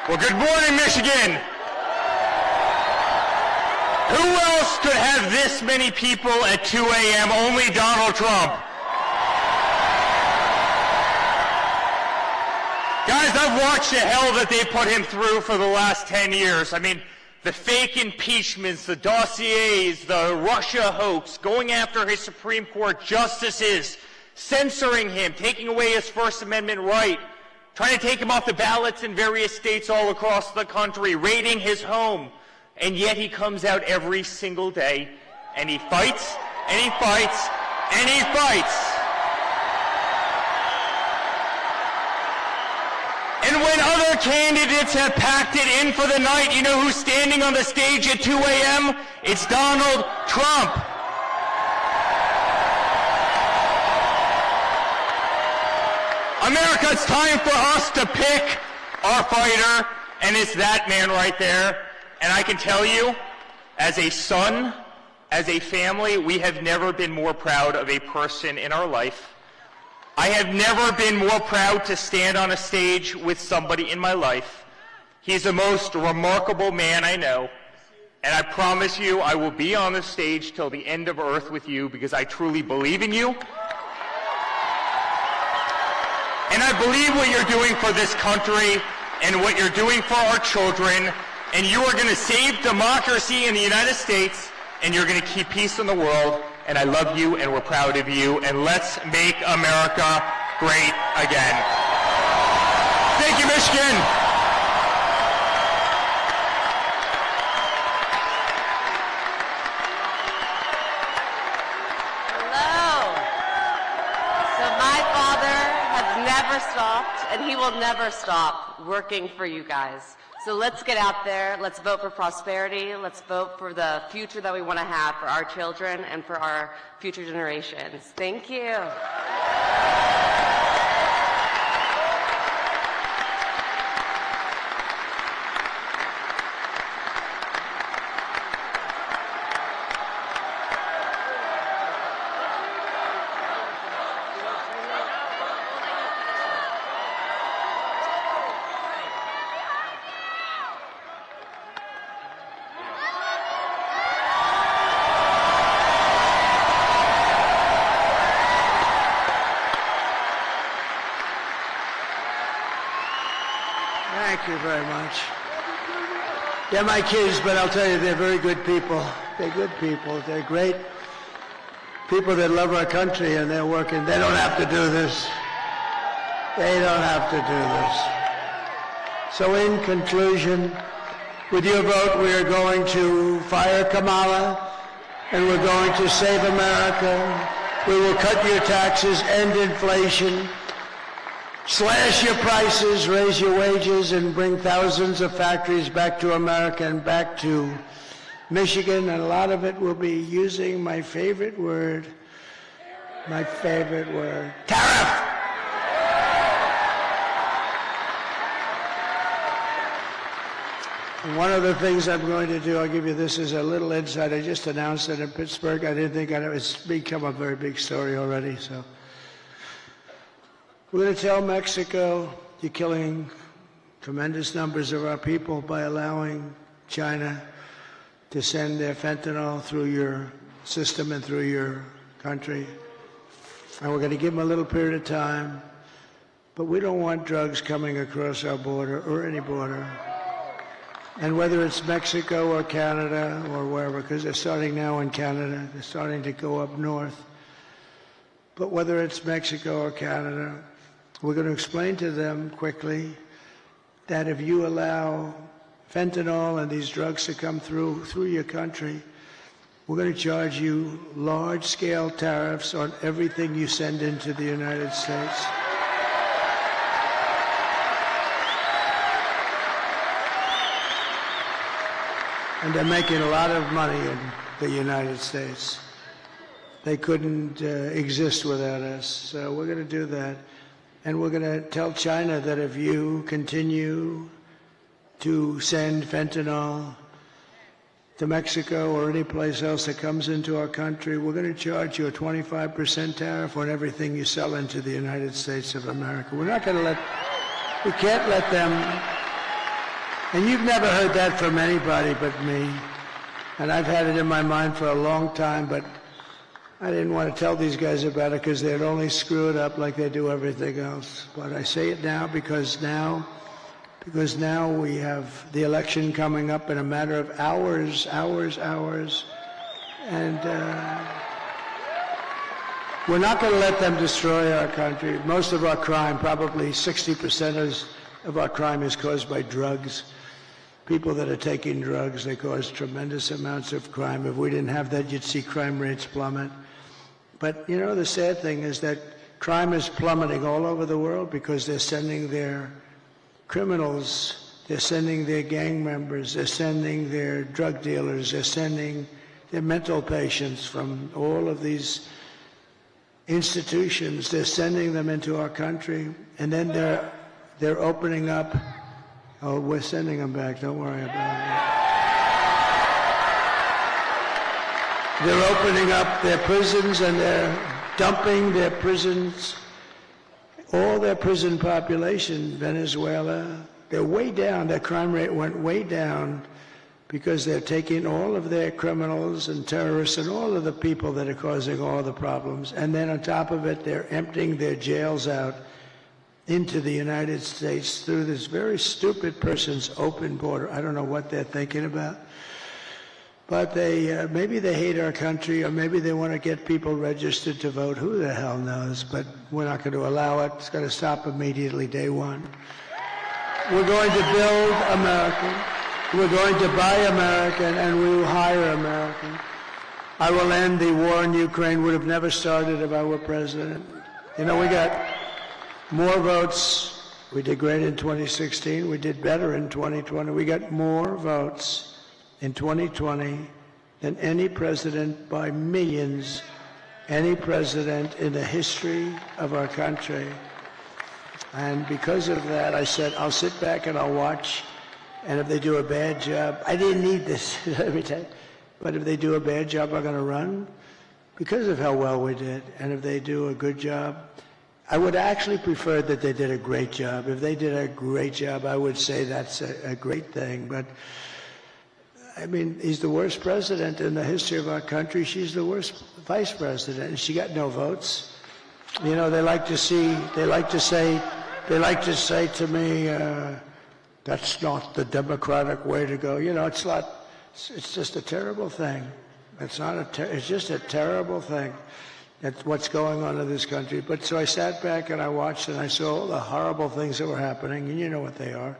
Well, good morning, Michigan. Who else could have this many people at 2 a.m.? Only Donald Trump. Guys, I've watched the hell that they put him through for the last 10 years. I mean, the fake impeachments, the dossiers, the Russia hoax, going after his Supreme Court justices, censoring him, taking away his First Amendment right, trying to take him off the ballots in various states all across the country, raiding his home. And yet he comes out every single day, and he fights, and he fights, and he fights. And when other candidates have packed it in for the night, you know who's standing on the stage at 2 a.m.? It's Donald Trump. America, it's time for us to pick our fighter, and it's that man right there. And I can tell you, as a son, as a family, we have never been more proud of a person in our life. I have never been more proud to stand on a stage with somebody in my life. He's the most remarkable man I know, and I promise you I will be on the stage till the end of earth with you because I truly believe in you. And I believe what you're doing for this country and what you're doing for our children, and you are going to save democracy in the United States, and you're going to keep peace in the world, and I love you, and we're proud of you, and let's make America great again. Thank you, Michigan. Stopped, and he will never stop working for you guys. So let's get out there. Let's vote for prosperity. Let's vote for the future that we want to have for our children and for our future generations. Thank you. Thank you very much. They're my kids, but I'll tell you, they're very good people. They're good people. They're great people that love our country, and they're working. They don't have to do this. They don't have to do this. So in conclusion, with your vote, we are going to fire Kamala, and we're going to save America. We will cut your taxes, end inflation, slash your prices, raise your wages, and bring thousands of factories back to America and back to Michigan. And a lot of it will be using my favorite word, tariff. One of the things I'm going to do, I'll give you this as a little insight. I just announced it in Pittsburgh. I didn't think it's become a very big story already. So we're going to tell Mexico, you're killing tremendous numbers of our people by allowing China to send their fentanyl through your system and through your country. And we're going to give them a little period of time. But we don't want drugs coming across our border or any border. And whether it's Mexico or Canada or wherever, because they're starting now in Canada, they're starting to go up north. But whether it's Mexico or Canada, we're going to explain to them quickly that if you allow fentanyl and these drugs to come through your country, we're going to charge you large-scale tariffs on everything you send into the United States. And they're making a lot of money in the United States. They couldn't exist without us. So we're going to do that. And we're going to tell China that if you continue to send fentanyl to Mexico or any place else that comes into our country, we're going to charge you a 25% tariff on everything you sell into the United States of America. We're not going to we can't let them. And you've never heard that from anybody but me. And I've had it in my mind for a long time, but I didn't want to tell these guys about it because they'd only screw it up like they do everything else. But I say it now because now we have the election coming up in a matter of hours. And we're not going to let them destroy our country. Most of our crime, probably 60% of our crime is caused by drugs. People that are taking drugs, they cause tremendous amounts of crime. If we didn't have that, you'd see crime rates plummet. But, you know, the sad thing is that crime is plummeting all over the world because they're sending their criminals, they're sending their gang members, they're sending their drug dealers, they're sending their mental patients from all of these institutions. They're sending them into our country, and then they're opening up. Oh, we're sending them back. Don't worry about it. They're opening up their prisons and they're dumping their prisons, all their prison population, Venezuela. They're way down. Their crime rate went way down because they're taking all of their criminals and terrorists and all of the people that are causing all the problems. And then on top of it, they're emptying their jails out into the United States through this very stupid person's open border. I don't know what they're thinking about. But they maybe they hate our country, or maybe they want to get people registered to vote. Who the hell knows? But we're not going to allow it. It's going to stop immediately, day one. We're going to build American. We're going to buy American, and we will hire American. I will end the war in Ukraine. Would have never started if I were president. You know, we got more votes. We did great in 2016. We did better in 2020. We got more votes in 2020 than any president by millions, any president in the history of our country. And because of that, I said, I'll sit back and I'll watch. And if they do a bad job, I didn't need this every time, but if they do a bad job, I'm going to run because of how well we did. And if they do a good job, I would actually prefer that they did a great job. If they did a great job, I would say that's a great thing. But I mean, he's the worst president in the history of our country. She's the worst vice president, and she got no votes. You know, they like to say to me, That's not the democratic way to go. You know, it's just a terrible thing. It's just a terrible thing. That's what's going on in this country. But so I sat back and I watched and I saw all the horrible things that were happening, and you know what they are.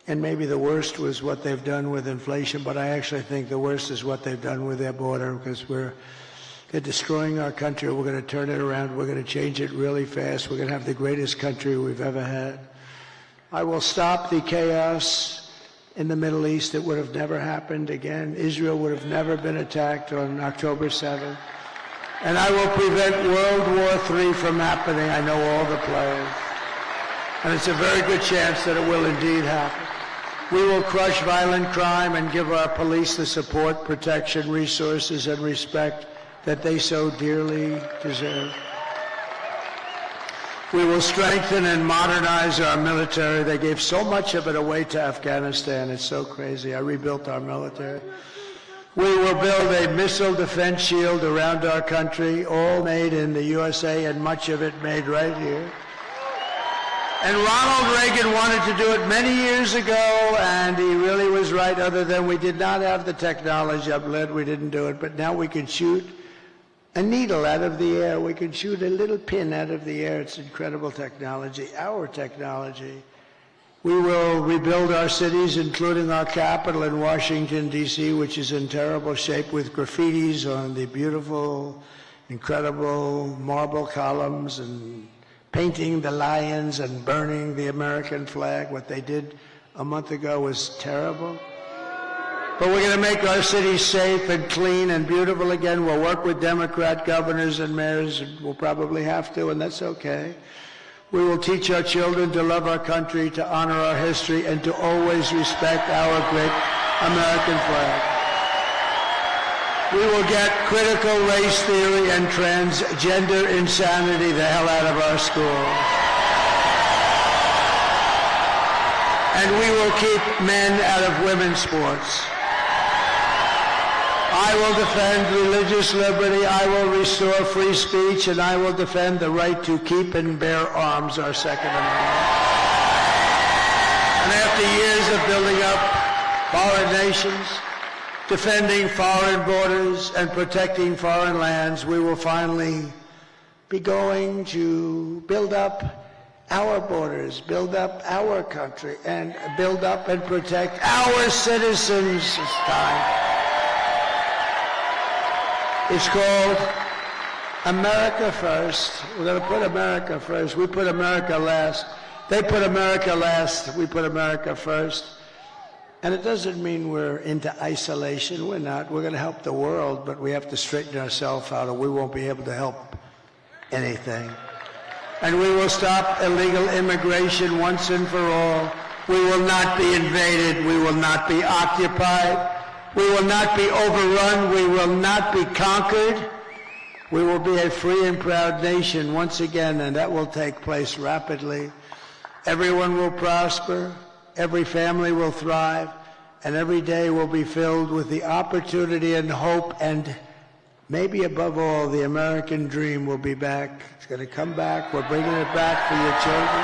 And maybe the worst was what they've done with inflation, but I actually think the worst is what they've done with their border, because they're destroying our country. We're going to turn it around. We're going to change it really fast. We're going to have the greatest country we've ever had. I will stop the chaos in the Middle East. It would have never happened again. Israel would have never been attacked on October 7th. And I will prevent World War III from happening. I know all the players. And it's a very good chance that it will indeed happen. We will crush violent crime and give our police the support, protection, resources, and respect that they so dearly deserve. We will strengthen and modernize our military. They gave so much of it away to Afghanistan. It's so crazy. I rebuilt our military. We will build a missile defense shield around our country, all made in the USA and much of it made right here. And Ronald Reagan wanted to do it many years ago, and he really was right, other than we did not have the technology. I'm glad we didn't do it, but now we can shoot a needle out of the air. We can shoot a little pin out of the air. It's incredible technology, our technology. We will rebuild our cities, including our capital in Washington, D.C., which is in terrible shape, with graffitis on the beautiful, incredible marble columns, and painting the lions and burning the American flag. What they did a month ago was terrible. But we're going to make our cities safe and clean and beautiful again. We'll work with Democrat governors and mayors, and we'll probably have to, and that's okay. We will teach our children to love our country, to honor our history, and to always respect our great American flag. We will get critical race theory and transgender insanity the hell out of our schools. And we will keep men out of women's sports. I will defend religious liberty, I will restore free speech, and I will defend the right to keep and bear arms, our Second Amendment. And after years of building up foreign nations, defending foreign borders, and protecting foreign lands, we will finally be going to build up our borders, build up our country, and build up and protect our citizens. It's time. It's called America First. We're going to put America first. We put America last. They put America last. We put America first. And it doesn't mean we're into isolation. We're not. We're going to help the world, but we have to straighten ourselves out or we won't be able to help anything. And we will stop illegal immigration once and for all. We will not be invaded. We will not be occupied. We will not be overrun. We will not be conquered. We will be a free and proud nation once again, and that will take place rapidly. Everyone will prosper. Every family will thrive. And every day will be filled with the opportunity and hope, and maybe above all, the American dream will be back. It's going to come back. We're bringing it back for your children.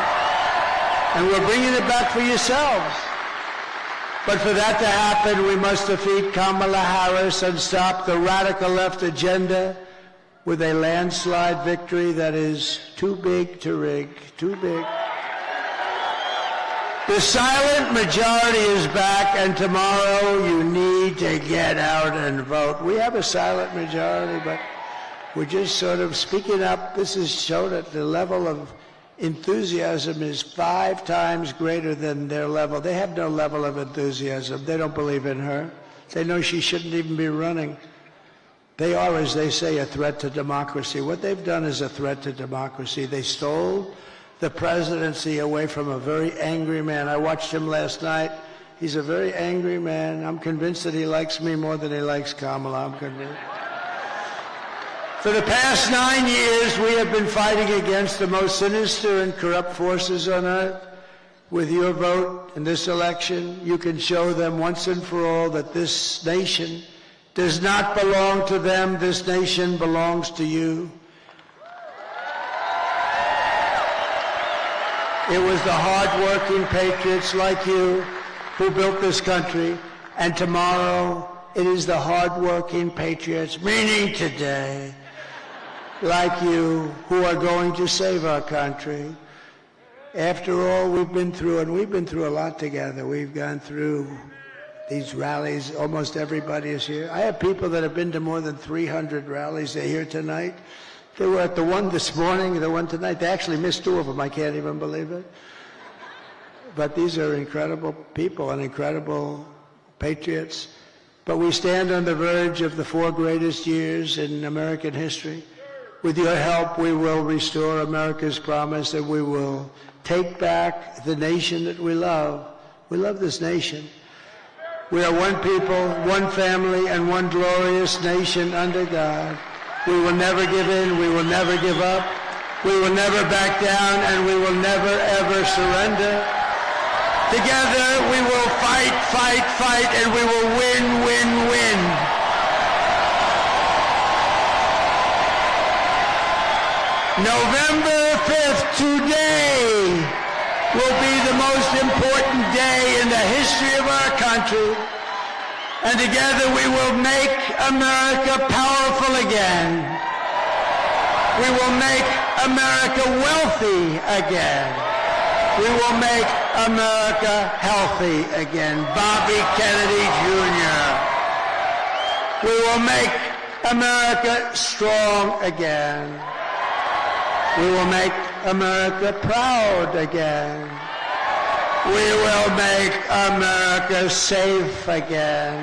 And we're bringing it back for yourselves. But for that to happen, we must defeat Kamala Harris and stop the radical left agenda with a landslide victory that is too big to rig, too big. The silent majority is back, and tomorrow you need to get out and vote. We have a silent majority, but we're just sort of speaking up. This has shown that the level of enthusiasm is 5 times greater than their level. They have no level of enthusiasm. They don't believe in her. They know she shouldn't even be running. They are, as they say, a threat to democracy. What they've done is a threat to democracy. They stole the presidency away from a very angry man. I watched him last night. He's a very angry man. I'm convinced that he likes me more than he likes Kamala. I'm convinced. For the past 9 years, we have been fighting against the most sinister and corrupt forces on earth. With your vote in this election, you can show them once and for all that this nation does not belong to them. This nation belongs to you. It was the hard-working patriots like you who built this country. And tomorrow, it is the hard-working patriots, meaning today, like you, who are going to save our country. After all we've been through, and we've been through a lot together. We've gone through these rallies. Almost everybody is here. I have people that have been to more than 300 rallies. They're here tonight. They were at the one this morning, the one tonight. They actually missed 2 of them. I can't even believe it. But these are incredible people and incredible patriots. But we stand on the verge of the 4 greatest years in American history. With your help, we will restore America's promise that we will take back the nation that we love. We love this nation. We are one people, one family, and one glorious nation under God. We will never give in. We will never give up. We will never back down, and we will never, ever surrender. Together, we will fight, fight, fight, and we will win, win, win. November 5th, today, will be the most important day in the history of our country. And together we will make America powerful again. We will make America wealthy again. We will make America healthy again. Bobby Kennedy Jr. We will make America strong again. We will make America proud again. We will make America safe again.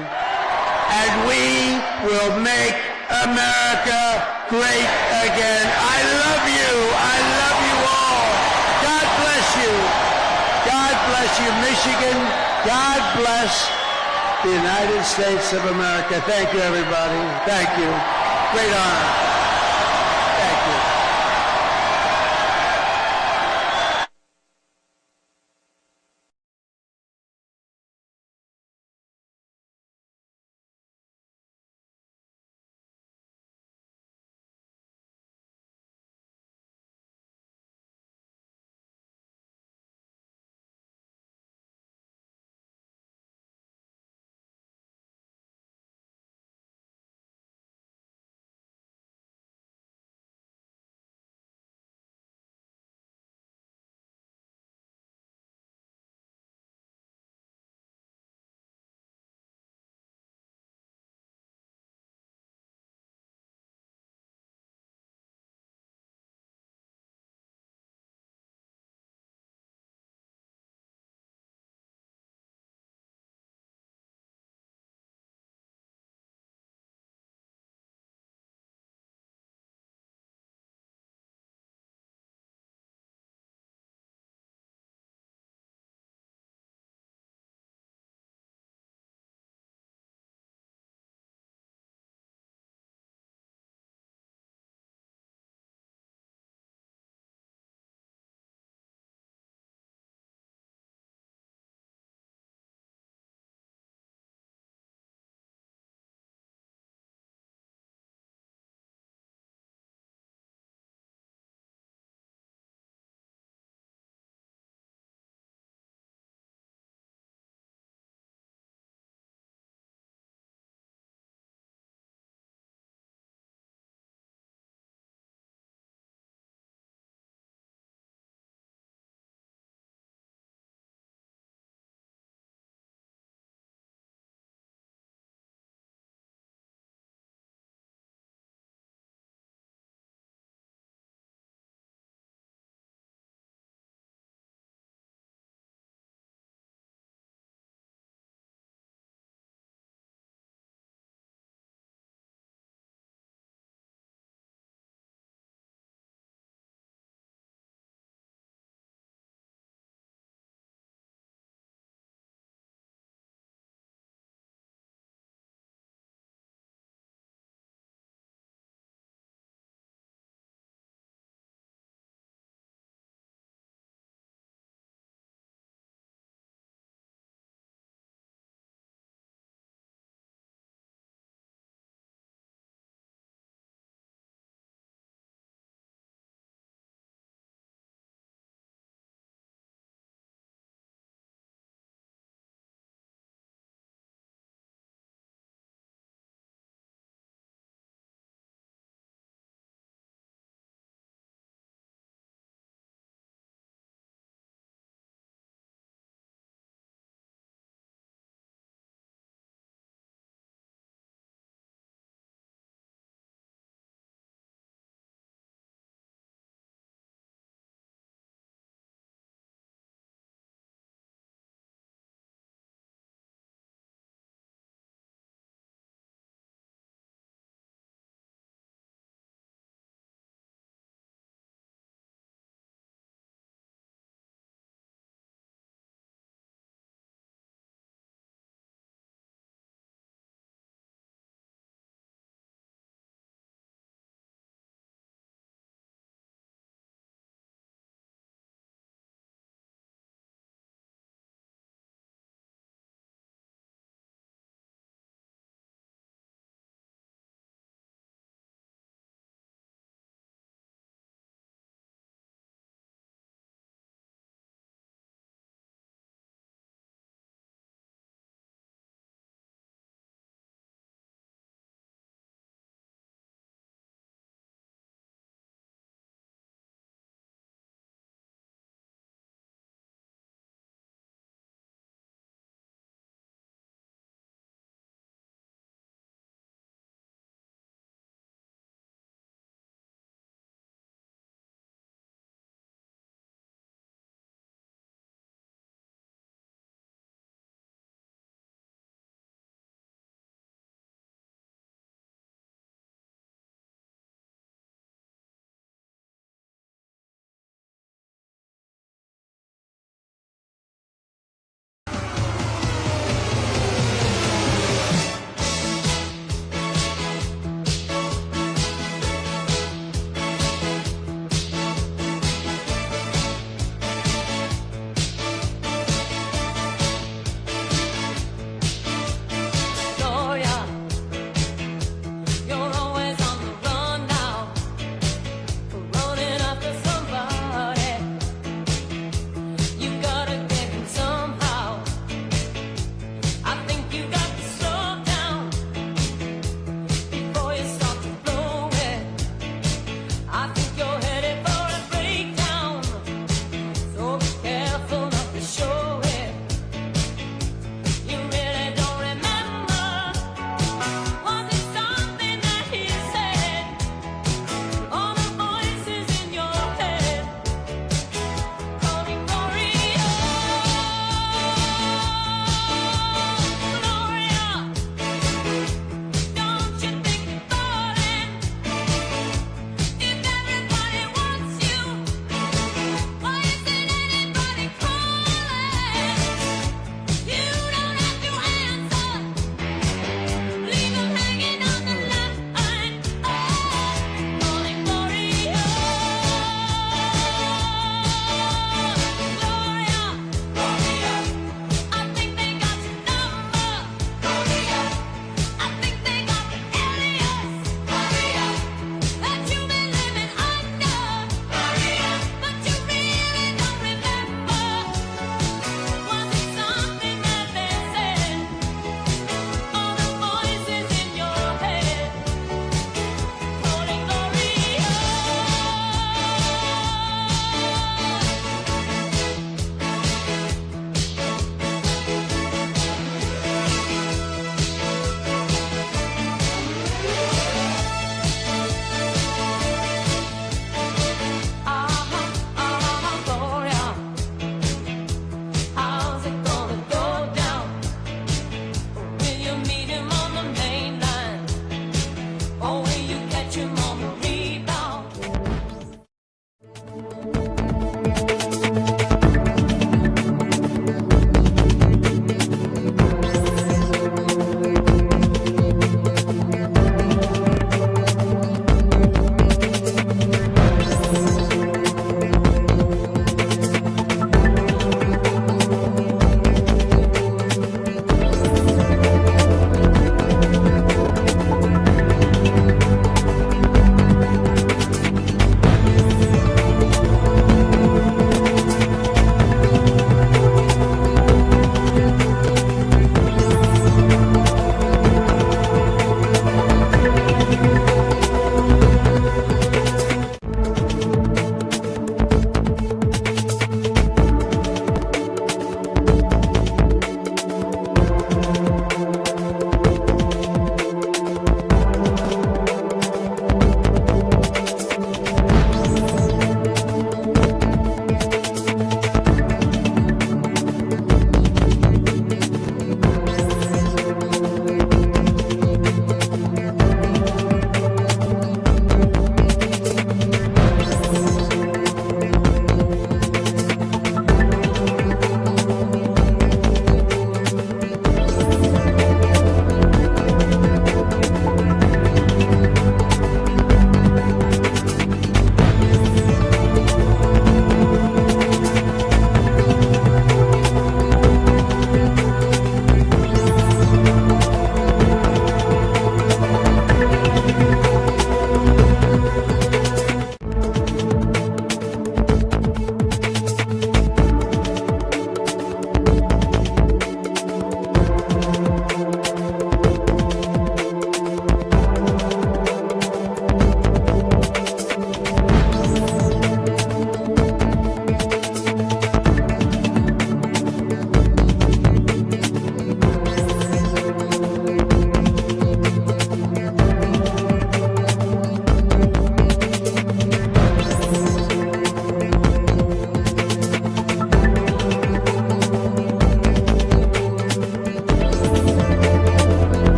And we will make America great again. I love you. I love you all. God bless you. God bless you, Michigan. God bless the United States of America. Thank you, everybody. Thank you. Great honor.